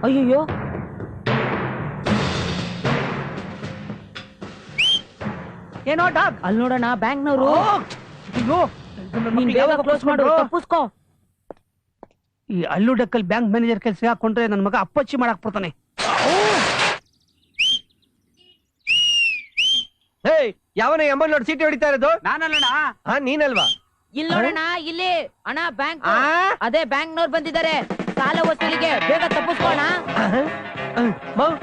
ಅಯ್ಯೋ ಏನೋ ಡಾಗ್ ಅಲ್ಲಿ ನೋಡೋಣ ಬ್ಯಾಂಕ್ನವರು. ಅಯ್ಯೋ ನೀನ್ ಬೇಗ ಕ್ಲೋಸ್ ಮಾಡು, ತಪ್ಪಿಸ್ಕೋ. ಈ ಅಲ್ಲು ಡಕ್ಕಲ್ ಬ್ಯಾಂಕ್ ಮ್ಯಾನೇಜರ್ ಕೆಲಸ ಹಾಕೊಂಡ್ರೆ ನನ್ನ ಮಗ ಅಪ್ಪಚ್ಚಿ ಮಾಡಕ್ ಬಿಡ್ತಾನೆ. ಯಾವನ ಎಂಬಲ್ ನೋಡಿ ಸೀಟಿ ಹೊಡಿತಾ ಇರೋದು? ನಾನಲ್ಲಣ್ಣ. ನೀನಲ್ವಾ? ಇಲ್ಲಿ ನೋಡೋಣ, ಇಲ್ಲಿ ಅಣ್ಣ ಬ್ಯಾಂಕ್. ಅದೇ ಬ್ಯಾಂಕ್ನವ್ರು ಬಂದಿದ್ದಾರೆ ಸಾಲ ವಸೂಲಿಗೆ, ಬೇಗ ತಪ್ಪಿಸ್ಕೋಣ.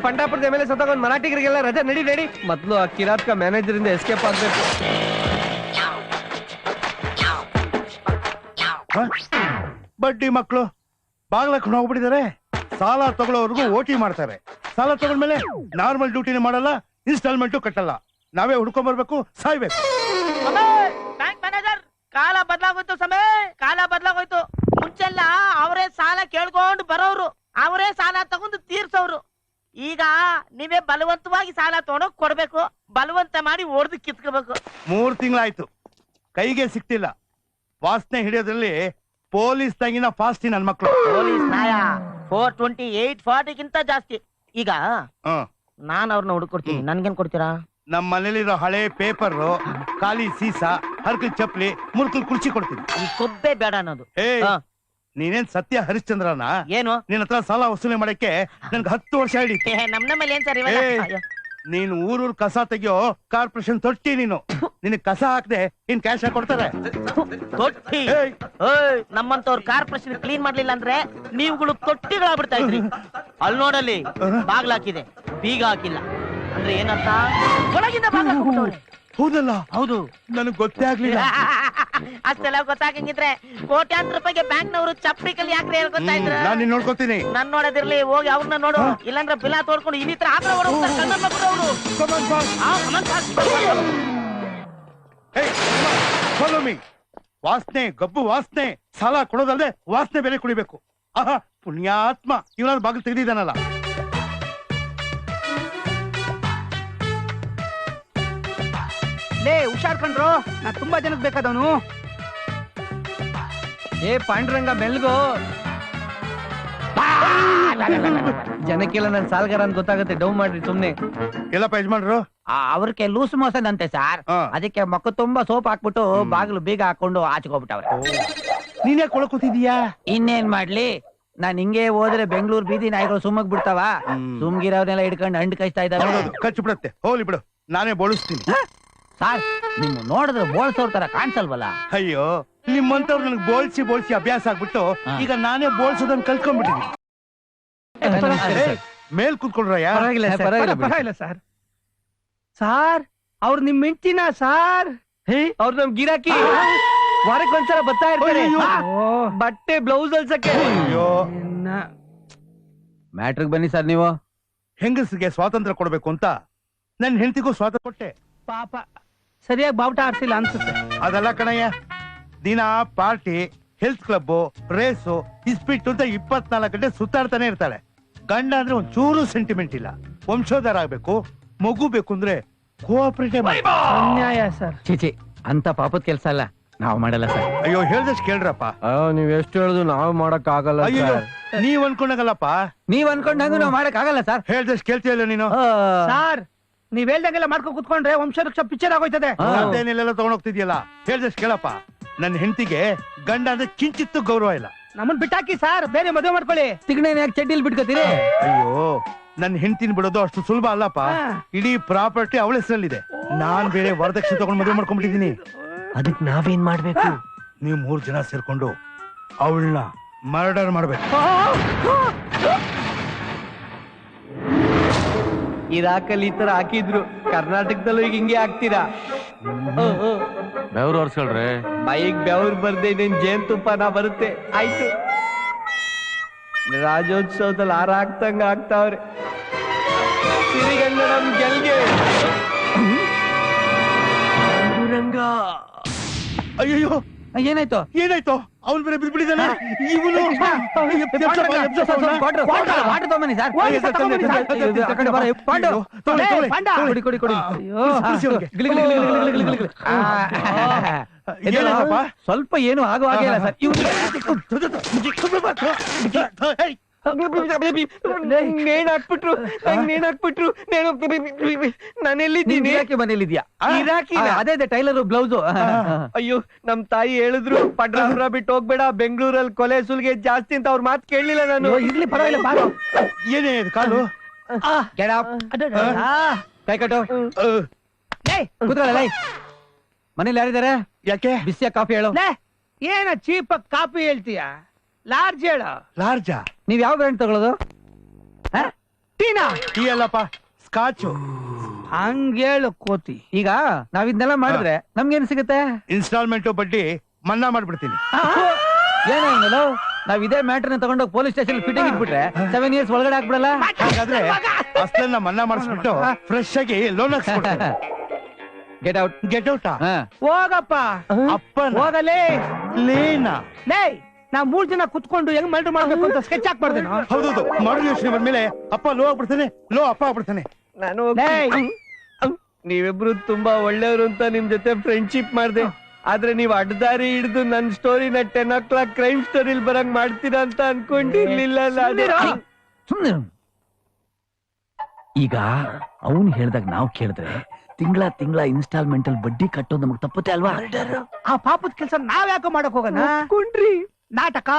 ಪಂಡಾಪುರದ ಮೇಲೆ ಸತ್ತಗೊಂಡ್ ಮರಾಠಿಗರಿಗೆಲ್ಲ ರಜೆ ನಡಿ ನಡಿ. ಮೊದ್ಲು ಆ ಕಿರಾತ್ಕ ಮ್ಯಾನೇಜರ್ ಇಂದ ಎಸ್ಕೇಪ್ ಆಗ್ಬೇಕು. ಬಡ್ಡಿ ಮಕ್ಕಳು ಬಾಗ್ಲಕೊಂಡು ಹೋಗ್ಬಿಟ್ಟಿದ್ದಾರೆ. ಸಾಲ ತಗೊಳ್ಳೋರ್ಗು ಓಟಿ ಮಾಡ್ತಾರೆ. ಸಾಲ ತಗೊಂಡ್ಮೇಲೆ ನಾರ್ಮಲ್ ಡ್ಯೂಟಿನೇ ಮಾಡಲ್ಲ, ಇನ್ಸ್ಟಾಲ್ಮೆಂಟು ಕಟ್ಟಲ್ಲ. ನಾವೇ ಹುಡ್ಕೊಂಡ್ ಬರ್ಬೇಕು, ಸಾಯ್ಬೇಕು. ಬ್ಯಾಂಕ್ ಮ್ಯಾನೇಜರ್, ಕಾಲ ಬದಲಾಗೋಯ್ತು ಸಮಯ, ಕಾಲ ಬದಲಾಗೋಯ್ತು. ಮುಂಚೆಲ್ಲ ಅವರೇ ಸಾಲ ಕೇಳ್ಕೊಂಡು ಬರೋರು, ಅವರೇ ಸಾಲ ತಗೊಂಡು ತೀರ್ಸೋರು. ಈಗ ನೀವೇ ಬಲವಂತವಾಗಿ ಸಾಲ ತಗೊಂಡೋಗ್ ಕೊಡ್ಬೇಕು, ಬಲವಂತ ಮಾಡಿ ಹೊಡೆದು ಕಿತ್ಕೋಬೇಕು. 3 ತಿಂಗಳಾಯ್ತು, ಕೈಗೆ ಸಿಕ್ತಿಲ್ಲ. ವಾಸನೆ ಹಿಡಿಯೋದ್ರಲ್ಲಿ ಪೊಲೀಸ್ ತಂಗಿನ ಫಾಸ್ಟಿ ನನ್ ಮಕ್ಳು. ಪೊಲೀಸ್ ನಾಯ 420 840ಗಿಂತ ಜಾಸ್ತಿ. ಈಗ ನಾನ್ ಅವ್ರನ್ನ ಹುಡುಕೊಡ್ತೀನಿ, ನನ್ಗೇನ್ ಕೊಡ್ತೀರಾ? ನಮ್ಮ ಮನೇಲಿರೋ ಹಳೆ ಪೇಪರ್, ಖಾಲಿ ಸೀಸ, ಹರ್ಕಲ್ ಚಪ್ಲಿ, ಮುರ್ಕಲ್ ಕುರ್ಚಿ ಕೊಡ್ತೀನಿ. ಈ ಕೊಬ್ಬೆ ಬೇಡ ಅನ್ನೋದು. ನೀನೇನ್ ಸತ್ಯ ಹರಿಶ್ಚಂದ್ರನ? ಏನು? ನಿನ್ನ ಹತ್ರ ಸಾಲ ವಸೂಲಿ ಮಾಡಕ್ಕೆ ನನ್ಗೆ 10 ವರ್ಷ ಹಿಡಿತು. ನಮ್ಮಲ್ಲಿ ಏನ್ ಸರ್ ನೀನು ಊರೂರ್ ಕಸ ತೆಗಿಯೋ ಕಾರ್ಪೊರೇಷನ್ ತೊಟ್ಟಿ. ನೀನು ನಿನಗ್ ಕಸ ಹಾಕ್ದೆ ಇನ್ ಕ್ಯಾಶ್ ಕೊಡ್ತಾರೆ. ತೊಟ್ಟಿ ನಮ್ಮಂತವ್ರ ಕಾರ್ಪೊರೇಷನ್ ಕ್ಲೀನ್ ಮಾಡ್ಲಿಲ್ಲ ಅಂದ್ರೆ ನೀವುಗಳು ತೊಟ್ಟಿಗಳಾಗ್ಬಿಡ್ತಾ ಇದ್ರಿ. ಅಲ್ಲಿ ನೋಡಲ್ಲಿ ಬಾಗ್ಲಾಕಿದೆ, ಬೀಗ ಹಾಕಿಲ್ಲ ಅಂದ್ರೆ ಏನಂತ? ಒಳಗಿಂದ ಬಾಗ್ಲ. ಹೌದಲ್ಲ? ಹೌದು, ನನಗ್ ಗೊತ್ತೇ ಆಗ್ಲಿಲ್ಲ. ಅಷ್ಟೆಲ್ಲ ಗೊತ್ತಾಗಂಗಿದ್ರೆ ಕೋಟ್ಯಾಂತರ ರೂಪಾಯಿಗೆ ಬ್ಯಾಂಕ್ನವರು ಚಪ್ಪಡಿ ಕಲ್ಲಿ ಯಾಕ್ರೆ ಹೇಳ್ಕೊತಾ ಇದ್ರು. ನಾನು ನಿನ್ ನೋಡ್ಕೋತೀನಿ. ನನ್ ನೋಡೋದಿರ್ಲಿ, ಹೋಗಿ ಅವ್ರನ್ನ ನೋಡು. ಇಲ್ಲಾಂದ್ರೆ ಬಿಲಾ ತೋಡ್ಕೊಂಡು ಇನ್ನಿತರ ಆದ್ರೆ ಅವರು ವಾಸನೆ, ಗಬ್ಬು ವಾಸನೆ. ಸಾಲ ಕೊಡೋದಲ್ದೆ ವಾಸನೆ ಬೇರೆ ಕುಡಿಬೇಕು. ಆಹಾ, ಪುಣ್ಯಾತ್ಮ ಇವನಾದ್ರು ಬಾಗಿಲು ತೆಗೆದಿದ್ದಾನಲ್ಲ. ಹುಷಾರ್ ಕಂಡ್ರು, ನಾ ತುಂಬಾ ಜನಕ್ಕೆ ಬೇಕಾದವನು. ಪಾಂಡುರಂಗ ಮೆಲ್ಗೋ. ಜನಕ್ಕೆಲ್ಲ ನನ್ ಸಾಲ್ಗಾರ ಅಂತ ಗೊತ್ತಾಗತ್ತೆ, ಡೌನ್ ಮಾಡ್ರಿ ಸುಮ್ನೆ. ಎಲ್ಲಪ್ಪ ಯಜಮಾನ್ರು? ಅವ್ರಿಗೆ ಲೂಸ್ ಮೋಸನ್ ಅಂತೆ ಸರ್, ಅದಕ್ಕೆ ಮಕ್ಕ ತುಂಬಾ ಸೋಪ್ ಹಾಕ್ಬಿಟ್ಟು ಬಾಗಿಲು ಬೀಗ ಹಾಕೊಂಡು ಆಚೆಗೋಗ್ಬಿಟ್ಟವ್ರೆ. ನೀನ್ ಯಾಕೆ ಒಳಗ್ ಕೂತಿದೀಯಾ? ಇನ್ನೇನ್ ಮಾಡ್ಲಿ, ನಾನ್ ಹಿಂಗೆ ಹೋದ್ರೆ ಬೆಂಗಳೂರು ಬೀದಿ ನಾಯಿಗಳು ಸುಮ್ಮಗ್ ಬಿಡ್ತಾವ. ಸುಮ್ಗಿರೋರ್ನೆಲ್ಲ ಹಿಡ್ಕೊಂಡು ಹಂಡ್ ಕಚ್ತಾ ಇದಾವೆ. ಖರ್ಚು ಬಿಡತ್ತೆ, ಹೋಗ್ಲಿ ಬಿಡು, ನಾನೇ ಬೋಳಿಸ್ತೀನಿ. ಸರ್, ನಿಮ್ ನೋಡಿದ್ರೆ ಬೋಳ್ಸೋರ್ ತರ ಕಾಣಿಸಲ್ವಲ್ಲ? ಅಯ್ಯೋ, ನಿಮ್ಮಂತವ್ರು ನನಗೆ ಬೋಳ್ಸಿ ಅಭ್ಯಾಸ ಆಗ್ಬಿಟ್ಟು ಈಗ ನಾನೇ ಬೋಳ್ಸೋದನ್ನ ಕಲ್ತ್ಕೊಂಡ್ಬಿಟ್ಟಿದ್ದೀನಿ. ಮೇಲ್ ಕೂತ್ಕೊಳ್ರಯ್ಯ. ಪರವಾಗಿಲ್ಲ ಸರ್. ಸಾರ್, ಅವ್ರು ನಿಮ್ ಮಿಂಚಿನ ಸಾರ್? ಅವ್ರು ನಮ್ ಗಿರಾಕಿ, ವಾರಕ್ಕೆ ಒಂದ್ಸಲ ಬರ್ತಾ ಇರ್ತಾರೆ. ಬಟ್ಟೆ ಬ್ಲೌಸ್ ಅಲ್ಸಕ್ಕೆ. ಮ್ಯಾಟ್ರಿಕ್ ಬನ್ನಿ ಸರ್. ನೀವು ಹೆಂಗಸಿಗೆ ಸ್ವಾತಂತ್ರ್ಯ ಕೊಡ್ಬೇಕು ಅಂತ ನನ್ ಹೆಂಡತಿಗೂ ಸ್ವಾತಂತ್ರ್ಯ ಕೊಟ್ಟೆ. ಪಾಪ ಸರಿಯಾಗಿ ಬಾವುಟ ಆಡ್ಸಿಲ್ಲ ಅನ್ಸುತ್ತೆ. ಅದೆಲ್ಲ ಕಣಯ್ಯ, ದಿನ ಪಾರ್ಟಿ, ಹೆಲ್ತ್ ಕ್ಲಬ್, ರೇಸು, ಇಸ್ಪಿಟ್ಟು ಅಂತ 24 ಗಂಟೆ ಸುತ್ತಾಡ್ತಾನೆ ಇರ್ತಾಳೆ. ಗಂಡ ಅಂದ್ರೆ ಒಂದ್ ಚೂರು ಸೆಂಟಿಮೆಂಟ್ ಇಲ್ಲ. ವಂಶೋಧಾರ ಆಗ್ಬೇಕು, ಮಗು ಬೇಕು ಅಂದ್ರೆ ಕೋಆಪರೇಟಿವ್. ಅನ್ಯಾಯ ಸರ್. ಚೀಚಿ, ಅಂತ ಪಾಪದ ಕೆಲ್ಸ ಅಲ್ಲ, ನಾವು ಮಾಡಲ್ಲ ಸರ್. ಅಯ್ಯೋ, ಹೇಳ್ದಷ್ಟು ಕೇಳ್ರಪ್ಪ. ನೀವ್ ಎಷ್ಟು ಹೇಳುದು ನಾವು ಮಾಡಕ್ ಆಗಲ್ಲ. ಅಯ್ಯೋ, ನೀವ್ ಅನ್ಕೊಂಡಾಗಲ್ಲಪ್ಪ. ನೀವ್ ಅನ್ಕೊಂಡಂಗ ನಾವ್ ಮಾಡಕ್ ಆಗಲ್ಲ ಸರ್. ಹೇಳ್ದಷ್ಟು ಕೇಳ್ತೀಯಲ್ಲ ನೀನು. ಸಾರ್, ನೀವ್ ಹೇಳ್ದಂಗೆಲ್ಲ ಮಾಡ್ಕೊಂಡ್ ಕುತ್ಕೊಂಡ್ರೆ ವಂಶವೃಕ್ಷ ಪಿಕ್ಚರ್ ಆಗೋಯ್ತದೆ. ಅದೇನೆಲ್ಲ ತಗೊಂಡೋಗ್ತಿದ್ಯಲ್ಲ, ಹೇಳ್ದಷ್ಟು ಕೇಳಪ್ಪ. ನನ್ನ ಹೆಂಡತಿಗೆ ಗಂಡ ಅಂದ್ರೆ ಕಿಂಚಿತ್ತು ಗೌರವ ಇಲ್ಲ. ನಮ್ಮನ್ ಬಿಟ್ಟಾಕಿ ಸಾರ್, ಬೇರೆ ಮದುವೆ ಮಾಡ್ಕೊಳ್ಳಿ. ತಿಗಣೆನ ಯಾಕೆ ಚಡ್ಡಿಲ್ ಬಿಟ್ಕೋತೀರಿ? ಅಯ್ಯೋ, ನನ್ನ ಹೆಂಡತಿನ ಬಿಡೋದು ಅಷ್ಟು ಸುಲಭ ಅಲ್ಲಪ್ಪ. ಇಡೀ ಪ್ರಾಪರ್ಟಿ ಅವಳ ಹೆಸರಲ್ಲಿದೆ. ನಾನ್ ಬೇರೆ ವರದಕ್ಷಿಣೆ ತಗೊಂಡು ಮದುವೆ ಮಾಡ್ಕೊಂಡ್ಬಿಟ್ಟಿದೀನಿ. ಅದಕ್ ನಾವೇನ್ ಮಾಡ್ಬೇಕು? ನೀವು 3 ಜನ ಸೇರ್ಕೊಂಡು ಅವಳನ್ನ ಮರ್ಡರ್ ಮಾಡ್ಬೇಕು. ಇರಾಕಲ್ಲಿ ಈ ತರ ಹಾಕಿದ್ರು, ಕರ್ನಾಟಕದಲ್ಲೂ ಈಗ ಹಿಂಗೆ ಹಾಕ್ತೀರಾ? ಬೆವ್ರು ಒರ್ಸ್ಕೊಳ್ರಿ. ಮೈಗ್ ಬೆವ್ರು ಬರ್ದೆ ನೀನ್ ಜೇನ್ತುಪ್ಪನ ಬರುತ್ತೆ. ಆಯ್ತು, ರಾಜ್ಯೋತ್ಸವದಲ್ಲಿ ಹಾರ ಹಾಕ್ತಂಗ ಆಗ್ತಾವ್ರೆ. ಸಿರಿಗನ್ನಡಂ ಗೆಲ್ಗೆ. ರಂಗ, ಅಯ್ಯೋ, ಏನಾಯ್ತು? ಏನಾಯ್ತು? ಅವ್ನು ಬೇರೆ ಬಿದ್ಬಿಟ್ಟಿದ್ದಾನೆ. ಇವನು ವಾಟರ್ ತಗೊಂಬನ್ನಿ ಸರ್. ಏನಾಯ್ತಪ್ಪ? ಸ್ವಲ್ಪ ಏನು ಆಗೋ ಹಾಗೆ ಇಲ್ಲ ಸರ್. ನೇಣ್ ಹಾಕ್ಬಿಟ್ರು ನಾನು ಎಲ್ಲಿದ್ದೀನಿ? ಇರಾಕಿ ಮನೇಲಿದ್ಯಾ? ಇರಾಕಿ ಅದೇ ಟೈಲರ್ ಬ್ಲೌಸು. ಅಯ್ಯೋ ನಮ್ ತಾಯಿ ಹೇಳಿದ್ರು ಪಡ್ರಾಪುರ ಬಿಟ್ಟು ಹೋಗ್ಬೇಡ, ಬೆಂಗಳೂರಲ್ಲಿ ಕೊಲೆ ಸುಲ್ಗೆ ಜಾಸ್ತಿ ಅಂತ ಅವ್ರ ಮಾತು ಕೇಳಲಿಲ್ಲ ನಾನು. ಇರ್ಲಿ ಪರವಾಗಿಲ್ಲ, ಬಾರೋ. ಏನೇ ಇದು ಕಾಲು? Get up. ಕೈ ಕಟ್ಟು. ಕೂತ್ಕೊಳ್ಳ. ಮನೇಲಿ ಯಾರಿದ್ದಾರೆ? ಯಾಕೆ? ಬಿಸಿಯ ಕಾಫಿ ಹೇಳು. ಏನ ಚೀಪ್ ಕಾಪಿ ಹೇಳ್ತೀಯ? ಲಾರ್ಜ್ ಹೇಳ. ಲಾರ್ಜಾ? ನೀವ್ ಯಾವ ಬ್ರ್ಯಾಂಡ್ ತಗೊಳ್ಳೋದು? ಟೀನಾ? ಟೀ ಅಲ್ಲಪ್ಪ, ಸ್ಕಾಚು. ಹಂಗೇಳು ಕೋತಿ. ಈಗ ನಾವ್ ಇದನ್ನೆಲ್ಲ ಮಾಡಿದ್ರೆ ನಮ್ಗೇನ್ ಸಿಗುತ್ತೆ? ಇನ್ಸ್ಟಾಲ್ಮೆಂಟ್ ಬಡ್ಡಿ ಮನ್ನಾ ಮಾಡ್ಬಿಡ್ತೀನಿ. ಏನೇನು ನಾವ್ ಇದೇ ಮ್ಯಾಟ್ರನ್ನ ತಗೊಂಡೋಗಿ ಪೊಲೀಸ್ ಸ್ಟೇಷನ್ ಫಿಟ್ಟಿಂಗ್ ಇಟ್ಬಿಟ್ರೆ 7 years ಒಳಗಡೆ ಹಾಕ್ಬಿಡಲ್ಲ? ಹಾಗಾದ್ರೆ ಅಷ್ಟನ್ನ ಮನ್ನಾ ಮಾಡಿಸ್ಬಿಟ್ಟು ಫ್ರೆಶ್ ಆಗಿ ಲೋನ್ ಹಾಕ್ಸ್ಬಿಡ್ತೀನಿ. Get out. ಗೆಟ್ ಔಟಾ? ಹೋಗಪ್ಪ. ಅಪ್ಪ ಹೋಗಲೇ. ಲೇನಾ? ಲೇ ನಾವ್ 3 ಜನ ಕುತ್ಕೊಂಡು ಹೆಂಗ್ ಮಲ್ಟರ್ ಮಾಡ್ಬೇಕು ಅಂತ ಸ್ಕೆಚ್ ಹಾಕ್ಬಾರ್ದೇನೋ? ಹೌದೌದು, ಮಾಡಲ್ ಯೋಚನೆ ಬಂದ್ಮೇಲೆ ಅಪ್ಪ ಲೋ ಆಗ್ಬಿಡ್ತಾನೆ, ಲೋ ಅಪ್ಪ ಆಗ್ಬಿಡ್ತಾನೆ. ನಾನು ನೀವಿಬ್ರು ತುಂಬಾ ಒಳ್ಳೆಯವರು ಅಂತ ನಿಮ್ ಜೊತೆ ಫ್ರೆಂಡ್ಶಿಪ್ ಮಾಡ್ದೆ, ಆದ್ರೆ ನೀವ್ ಅಡ್ಡದಾರಿ ಹಿಡಿದು ನನ್ ಸ್ಟೋರಿನ 10 o'clock ಕ್ರೈಮ್ ಸ್ಟೋರಿಲ್ ಬರಂಗ್ ಮಾಡ್ತೀರಾ ಅಂತ ಅನ್ಕೊಂಡಿರ್ಲಿಲ್ಲ. ಸುಮ್ನೆ ಈಗ ಅವನು ಹೇಳ್ದಾಗ ನಾವ್ ಕೇಳಿದ್ರೆ ತಿಂಗಳ ಇನ್ಸ್ಟಾಲ್ಮೆಂಟ್ ಅಲ್ಲಿ ಬಡ್ಡಿ ಕಟ್ಟೋದು ನಮಗ್ ತಪ್ಪುತ್ತೆ ಅಲ್ವಾ? ಆ ಪಾಪದ ಕೆಲ್ಸ ನಾವ್ ಯಾಕೆ ಮಾಡಕ್ ಹೋಗೋಣ? ನಾಟಕ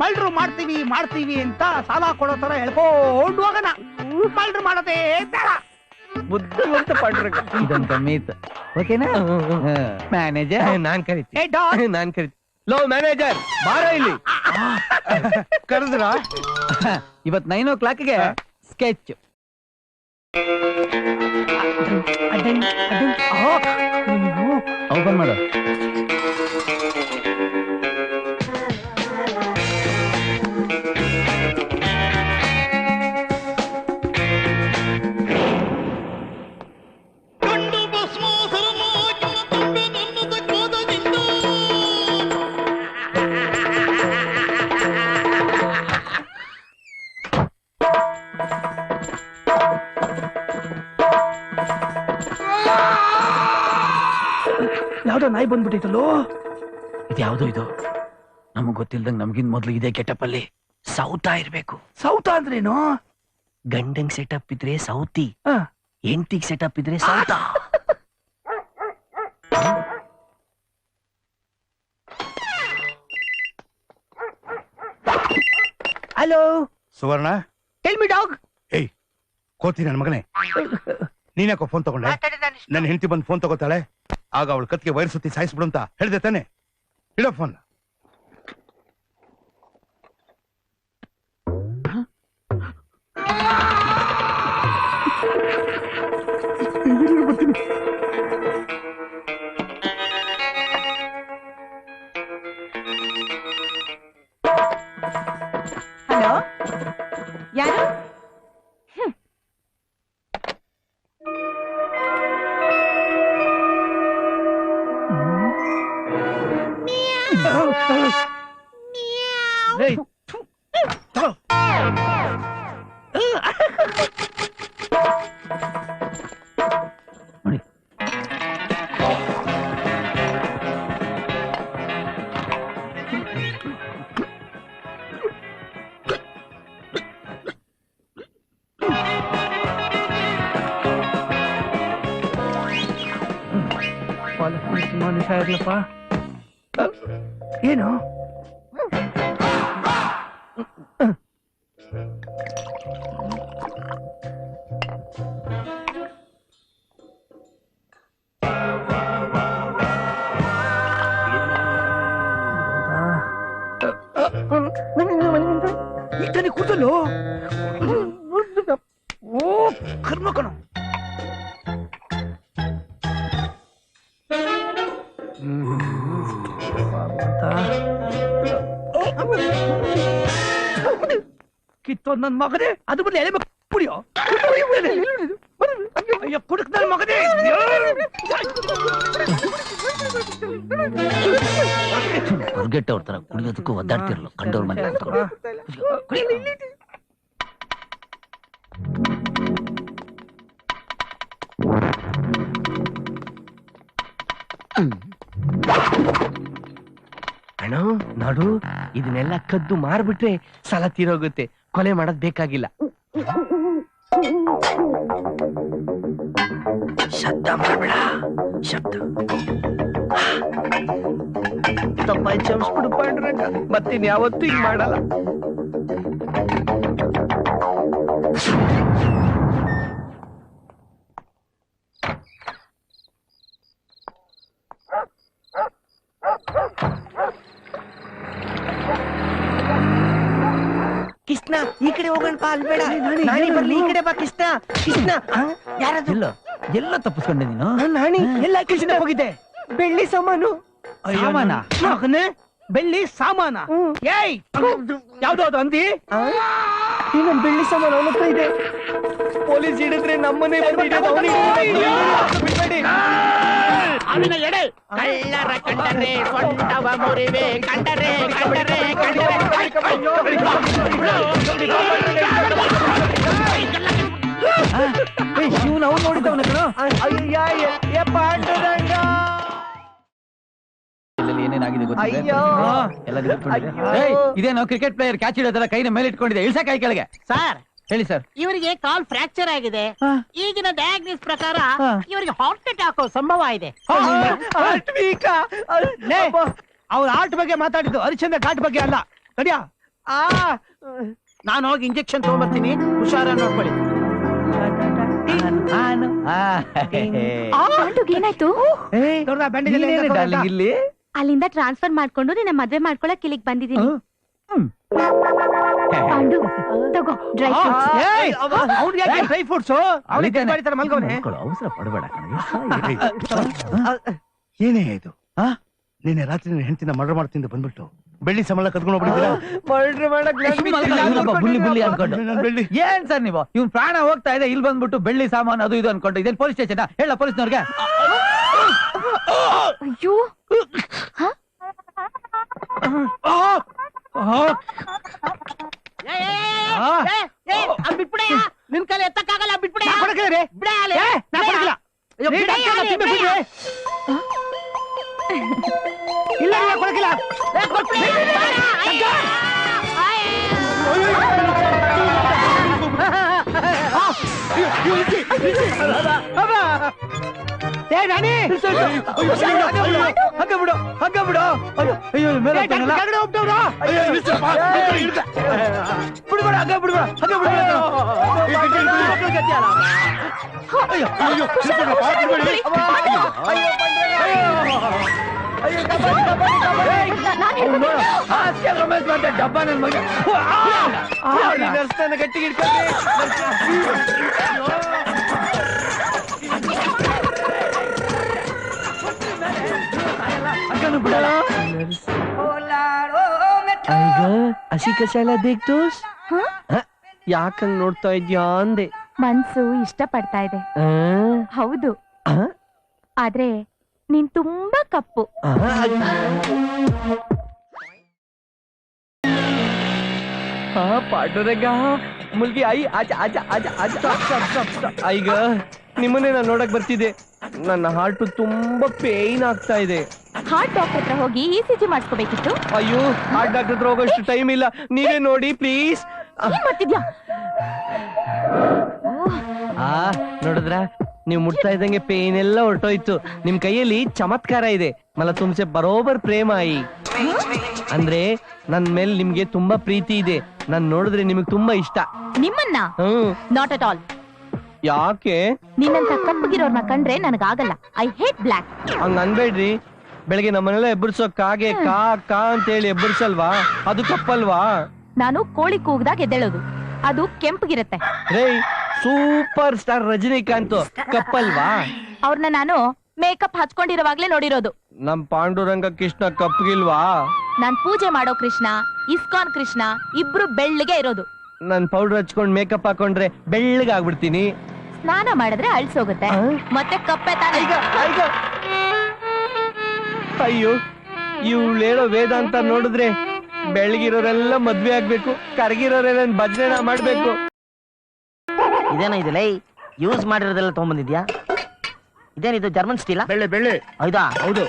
ಮಲ್ಡ್ರು ಮಾಡ್ತೀವಿ ಅಂತ ಸಾಲ ಕೊಡೋ ತರ ಹೇಳ್ಕೊಂಡು ಹೋಗೋಣ. ಮಲ್ಡ್ರು ಮಾಡೋದೇ ಬೇಡ. ಬುದ್ಧಿವಂತ ಪಡ್ರ ಇದೊಂದು ಕಮ್ಮಿ ಇತ್ತು. ಓಕೆನಾ ಮ್ಯಾನೇಜರ್? ನಾನ್ ಕರಿತೀನಿ. ಲೋ ಮ್ಯಾನೇಜರ್ ಬಾರೋ ಇಲ್ಲಿ. ಕರೆದ್ರ? ಇವತ್ 9 o'clock ಸ್ಕೆಚ್. ಓಪನ್ ಮಾಡು. ಯಾವ್ದೋ ನಾಯಿ ಬಂದ್ಬಿಟ್ಟಿತ್ತಲ್ಲೋ. ಇದ್ಯಾವ್ದು ಇದು? ನಮಗ್ ಗೊತ್ತಿಲ್ದಂಗ್ ನಮ್ಗಿನ್ ಮೊದ್ಲು ಇದೇ ಗೆಟಪ್ ಅಲ್ಲಿ ಸೌತಾ ಇರ್ಬೇಕು. ಸೌತ ಅಂದ್ರೇನು? ಗಂಡಂಗ್ ಸೆಟಪ್ ಇದ್ರೆ ಸೌತಿ, ಹೆಂಡತಿಗ್ ಸೆಟಪ್ ಇದ್ರೆ ಸೌತಾ. Hello Suvarna? Tell me dog. ಏಯ್ ಕೋತಿ ನನ್ ಮಗನೇ, ನೀನ್ಯಾಕೋ ಫೋನ್ ತಗೊಂಡೆ? ನನ್ನ ಹೆಂಡತಿ ಬಂದು ಫೋನ್ ತಗೋತಾಳೆ, ಆಗ ಅವಳು ಕತ್ಗೆ ವೈರ್ ಸುತ್ತಿ ಸಾಯಿಸ್ಬಿಡು ಅಂತ ಹೇಳ್ದೆ ತಾನೆ? ಇಡೋ ಫೋನ್. ಹಲೋ, ಯಾರು? ಏನು? ಇದ್ದಾನೆ ಕೂತಲು. ಓ ಕರ್ಮ ಕಣ. ಕಿತ್ತೋದ್ ನನ್ ಮಗನೇ, ಅದು ಬದಲು ಎಳೆ ಪುಡಿಯೋ. ಅಯ್ಯೋ ಕುಡುಕ್ ನನ್ ಮಗನೇ. ಹೊರಗೆಟ್ಟವ್ರ ತರ ಕುಡಿಯೋದಕ್ಕೂ ಒದ್ದಾಡ್ತಿರಲ್ಲ ಕಂಡವ್ರ ಮನೆ ಕುತ್ಕೊಂಡು. ಕಣೋ ನೋಡು, ಇದನ್ನೆಲ್ಲ ಕದ್ದು ಮಾರ್ಬಿಟ್ರೆ ಸಾಲ ತೀರೋಗುತ್ತೆ. ಕೊಲೆ ಮಾಡೋದ್ ಬೇಕಾಗಿಲ್ಲ. ಶಬ್ದ ಮಾಡ್ಬೇಡ, ಶಬ್ದ. ತಪ್ಪಾಯ್ ಕ್ಷಮಿಸ್ಬಿಡು ಪಾಂಡುರಂಗ, ಮತ್ತಿನ್ ಯಾವತ್ತೂ ಹಿಂಗ್ ಮಾಡಲ್ಲ. ಕೃಷ್ಣ ಈ ಕಡೆ ಹೋಗೋಣ ಬಾ, ಅಲ್ಬೇಡ. ನಾನಿ ಬರ್ಲಿ, ಈ ಕಡೆ ಬಾ ಕೃಷ್ಣ. ಕೃಷ್ಣ ಯಾರದು? ಎಲ್ಲ ತಪ್ಪಿಸ್ಕೊಂಡೆ ನೀನು. ನಾನಿ ಎಲ್ಲ ಕೃಷ್ಣ ಹೋಗಿದೆ. ಬೆಳ್ಳಿ ಸಾಮಾನು. ಸಾಮಾನ? ಮಗನೇ, ಬೆಳ್ಳಿ ಸಾಮಾನ? ಏಯ್, ಯಾವ್ದು ಅದು ಅಂದಿ? ನನ್ ಬೆಳ್ಳಿ ಸಾಮಾನು ಅವನ ಹತ್ರ ಇದೆ. ಪೊಲೀಸ್ ಹಿಡಿದ್ರೆ ನಮ್ಮನೆ ಬಂದಿರೋದು ಅವನಿಗೆ. ಬಿಡ್ಬೇಡಿ. ಅವನ ಎಡೆ ಕಳ್ಳರ ಕಂಡರೆ ಸೊಂಟವ ಮುರಿವೆ, ಕಂಡರೆ ಕಂಡರೆ ಕಂಡರೆ ಇವ್ನು ಅವ್ನು ನೋಡಿದ್ದವನ ಕಣ. ಅಯ್ಯ ಪಾಂಡುರಂಗ. ಏನೇನಾಗಿದೆ ಗೊತ್ತಿದೆ? ಅಯ್ಯೋ. ಎಲ್ಲ ಇದೇನೋ ಕ್ರಿಕೆಟ್ ಪ್ಲೇಯರ್ ಕ್ಯಾಚ್ ಹಿಡಿಯೋದಲ್ಲ ಕೈನ ಮೇಲೆ ಇಟ್ಕೊಂಡಿದೆ. ಇಳ್ಸ ಕೈ ಕೆಳಗೆ. ಸರ್, ಹೇಳಿ ಸರ್. ಇವರಿಗೆ ಕಾಲ್ ಫ್ರಾಕ್ಚರ್ ಆಗಿದೆ. ಈಗಿನ ಡಯಾಗ್ನೋಸ್ ಪ್ರಕಾರ ಇವರಿಗೆ ಹಾರ್ಟ್ ಅಟ್ಯಾಕ್ ಸಂಭವ ಇದೆ. ಅವ್ರ ಆರ್ಟ್ ಬಗ್ಗೆ ಮಾತಾಡಿದ್ದು, ಹರಿಶ್ಚಂದ್ರ ಘಾಟ್ ಬಗ್ಗೆ ಅಲ್ಲ. ಕಡಿಯಾ, ನಾನು ಹೋಗಿ ಇಂಜೆಕ್ಷನ್ ತಗೊಂಡ್ಬರ್ತೀನಿ, ಹುಷಾರ ನೋಡ್ಕೊಳ್ಳಿ. ಏನಾಯ್ತು? ನೋಡ್ದಾ ಬ್ಯಾಂಡೇಜ್ ಎಲ್ಲ ಹೆಂಗ್ ಹಾಕೋದು ಅಂತ? ಇಲ್ಲಿ ಅಲ್ಲಿಂದ ಟ್ರಾನ್ಸ್ಫರ್ ಮಾಡ್ಕೊಂಡು ನಿನ್ನ ಮದ್ವೆ ಮಾಡ್ಕೊಳಕ್ ಇಲ್ಲಿಗ್ ಬಂದಿದ್ದೀನಿ. ಪಾಂಡು ತಗೋ ಡ್ರೈ ಫ್ರೂಟ್ಸ್. ಏಯ್, ಅವ್ನಿಗೆ ಯಾಕೆ ಡ್ರೈ ಫ್ರೂಟ್ಸ್? ಅವನಿಗೆ ಮಲ್ಗೋನೆ. ಅವಸರ ಪಡಬೇಡ ಕಣೆ. ಏನೇ ಇದು? ನಿನ್ನೆ ರಾತ್ರಿ ನಿನ್ನ ಹೆಂಡತಿನ ಮರ್ಡರ್ ಮಾಡ್ತಿಂದ ಬಂದ್ಬಿಟ್ಟು ಬೆಳ್ಳಿ ಸಂಬಳ ಕದ್ಕೊಂಡು ಹೋಗ್ಬಿಟ್ಟಿದ್ದೀರಾ? ಮರ್ಡರ್ ಮಾಡಕ್ ಬುಲ್ಲಿ ಬುಲ್ಲಿ ಅನ್ಕೊಂಡು. ನನ್ ಬೆಳ್ಳಿ ಏನ್ ಸರ್ ನೀವು? ಇವ್ನ್ ಪ್ರಾಣ ಹೋಗ್ತಾ ಇದೆ, ಇಲ್ಲಿ ಬಂದ್ಬಿಟ್ಟು ಬೆಳ್ಳಿ ಸಾಮಾನು ಅದು ಇದು ಅನ್ಕೊಂಡು. ಇದೇನ್ ಪೊಲೀಸ್ ಸ್ಟೇಷನ್? ಹೇಳ ಪೊಲೀಸ್ನವ್ರಿಗೆ. ಅಯ್ಯೋ, ಬಿಟ್ಬಿಡಯ್ಯ, ನಿನ್ ಕೈಲಿ ಎತ್ತಕ್ಕಾಗಲ್ಲ, ಬಿಟ್ಬಿಡಯ್ಯ. ನಾ ಕೊಡಕ್ಕಿಲ್ಲ ರೀ. ಬಿಡಯ್ಯ, ಏ, ನಾ ಕೊಡಕ್ಕಿಲ್ಲ. ಅಯ್ಯೋ, ಬಿಡಯ್ಯ, ಬಿಡಕ್ಕಿಲ್ಲ, ತಿನ್ನು ಬಿಡಯ್ಯ. ಬಿಡ್ರಿ. ಇಲ್ಲ ಇಲ್ಲ, ಕೊಡಕ್ಕಿಲ್ಲ. ಏ ನಾನಿ, ಹಗ್ಗ ಬಿಡು, ಹಗ್ಗ ಬಿಡು. ಅಯ್ಯೋ ಮೇಲೆ ಹತ್ತಾನಲ್ಲ. ಕೆಳಗಡೆ ಹೋಗ್ತವ್ರು. ಬಿಡ್ಬೇಡ, ಹಗ್ಗ ಬಿಡ್ಬೇಡ, ಹಗ್ಗ ಬಿಡ್ಬೇಡ. ಡಬ್ಬ ನನ್ ಮಗ. ಗಟ್ಟಿಗೆ ಇಟ್ಕೊಂಡ್ರೆ ಹಗ್ಗನು ಬಿಡಲ್ಲ. ಈಗ ಹಸಿ ಕಷಾಯ ದೇಖ್ ದೋಸ್. ಯಾಕಂಗ್ ನೋಡ್ತಾ ಇದ್ಯಾ ಅಂದೆ. ಮನ್ಸು ಇಷ್ಟ ಪಡ್ತಾ ಇದೆ. ಹೌದು, ಆದ್ರೆ ನೀನ್ ತುಂಬಾ ಕಪ್ಪು. ಪಾಂಡುರಂಗ ಮುಲ್ಗಿ ಐ ಆಜ ಆಜ ಆಜ ಆಜ. ಈಗ ನಿಮ್ಮನ್ನೇ ನಾನು ನೋಡಕ್ ಬರ್ತಿದ್ದೆ. ನನ್ನ ಹಾರ್ಟ್ ತುಂಬಾ ಪೇನ್ ಆಗ್ತಾ ಇದೆ. ಹಾರ್ಟ್ ಡಾಕ್ಟರ್ ಹತ್ರ ಹೋಗಿ ECG ಮಾಡಿಸ್ಕೋಬೇಕಿತ್ತು. ಅಯ್ಯೋ, ಹಾರ್ಟ್ ಡಾಕ್ಟರ್ ಹತ್ರ ಹೋಗೋಷ್ಟು ಟೈಮ್ ಇಲ್ಲ. ನೀವೇ ನೋಡಿ ಪ್ಲೀಸ್. ಏನ್ ಮಾಡ್ತಿದ್ಯಾ? ನೋಡಿದ್ರ, ನೀವು ಮುಟ್ತಾ ಇದ್ದಂಗೆ ಪೇನ್ ಎಲ್ಲ ಹೊರಟೋಯ್ತು. ನಿಮ್ ಕೈಯಲ್ಲಿ ಚಮತ್ಕಾರ ಇದೆ. ಮಲ ತುಮ್ಸೆ ಬರೋಬರ್ ಪ್ರೇಮ ಆಯಿ. ಅಂದ್ರೆ ನನ್ ಮೇಲೆ ನಿಮ್ಗೆ ತುಂಬಾ ಪ್ರೀತಿ ಇದೆ. ನಾನ್ ನೋಡಿದ್ರೆ ನಿಮಗ್ ತುಂಬಾ ಇಷ್ಟ. ನಿಮ್ಮನ್ನ? Not at all. ಯಾಕೆ? ನಿನ್ನಂತ ಕಪ್ಪಗಿರೋರ್ನ ಕಂಡ್ರೆ ನನಗಾಗಲ್ಲ. I hate black. ಹಂಗ ಅನ್ಬೇಡ್ರಿ. ಬೆಳಗ್ಗೆ ನಮ್ಮನೆಲ್ಲ ಎಬ್ಬರ್ಸೋ ಕಾಗೆ ಕಾ ಕಾ ಅಂತ ಹೇಳಿ ಎಬ್ಬರ್ಸಲ್ವಾ? ಅದು ತಪ್ಪಲ್ವಾ? ನಾನು ಕೋಳಿ ಕೂಗ್ದಾಗ ಎದ್ದೇಳೋದು, ಅದು ಕೆಂಪಗಿರುತ್ತೆ. ರೇ, ಸೂಪರ್ ಸ್ಟಾರ್ ರಜನಿಕಾಂತ್ ಕಪ್ಪಲ್ವಾ? ಅವ್ರನ್ನ ನಾನು ಮೇಕಪ್ ಹಚ್ಕೊಂಡಿರೋವಾಗ್ಲೇ ನೋಡಿರೋದು. ನಮ್ ಪಾಂಡುರಂಗ ಕೃಷ್ಣ ಕಪ್ಪಗಿಲ್ವಾ? ನಾನ್ ಪೂಜೆ ಮಾಡೋ ಕೃಷ್ಣ, ಇಸ್ಕಾನ್ ಕೃಷ್ಣ ಇಬ್ರು ಬೆಳ್ಳಗೆ ಇರೋದು. ನನ್ ಪೌಡರ್ ಹಚ್ಕೊಂಡ್ ಮೇಕಪ್ ಹಾಕೊಂಡ್ರೆ ಬೆಳ್ಳಗಾಗ್ಬಿಡ್ತೀನಿ. ಸ್ನಾನ ಮಾಡಿದ್ರೆ ಅಳ್ಸೋಗುತ್ತೆ, ಮತ್ತೆ ಕಪ್ಪೆ ತಾನೆ. ಅಯ್ಯೋ, ಇವ್ಳು ಹೇಳೋ ವೇದಾಂತ ನೋಡಿದ್ರೆ ಬೆಳಗಿರೋರೆಲ್ಲ ಮದ್ವೆ ಆಗ್ಬೇಕು, ಕರಗಿರೋರೆಲ್ಲ ಭಜನೆ ಮಾಡ್ಬೇಕು. ಇದೇನ ಇದೆಲ್ಲ ಯೂಸ್ ಮಾಡಿರೋದೆಲ್ಲ ತಗೊಂಡ್ಬಂದಿದ್ಯಾ? ಇದೇನಿದು ಜರ್ಮನ್ ಸ್ಟೀಲ? ಬೆಳ್ಳಿ ಬೆಳ್ಳಿ. ಹೌದಾ? ಹೌದು.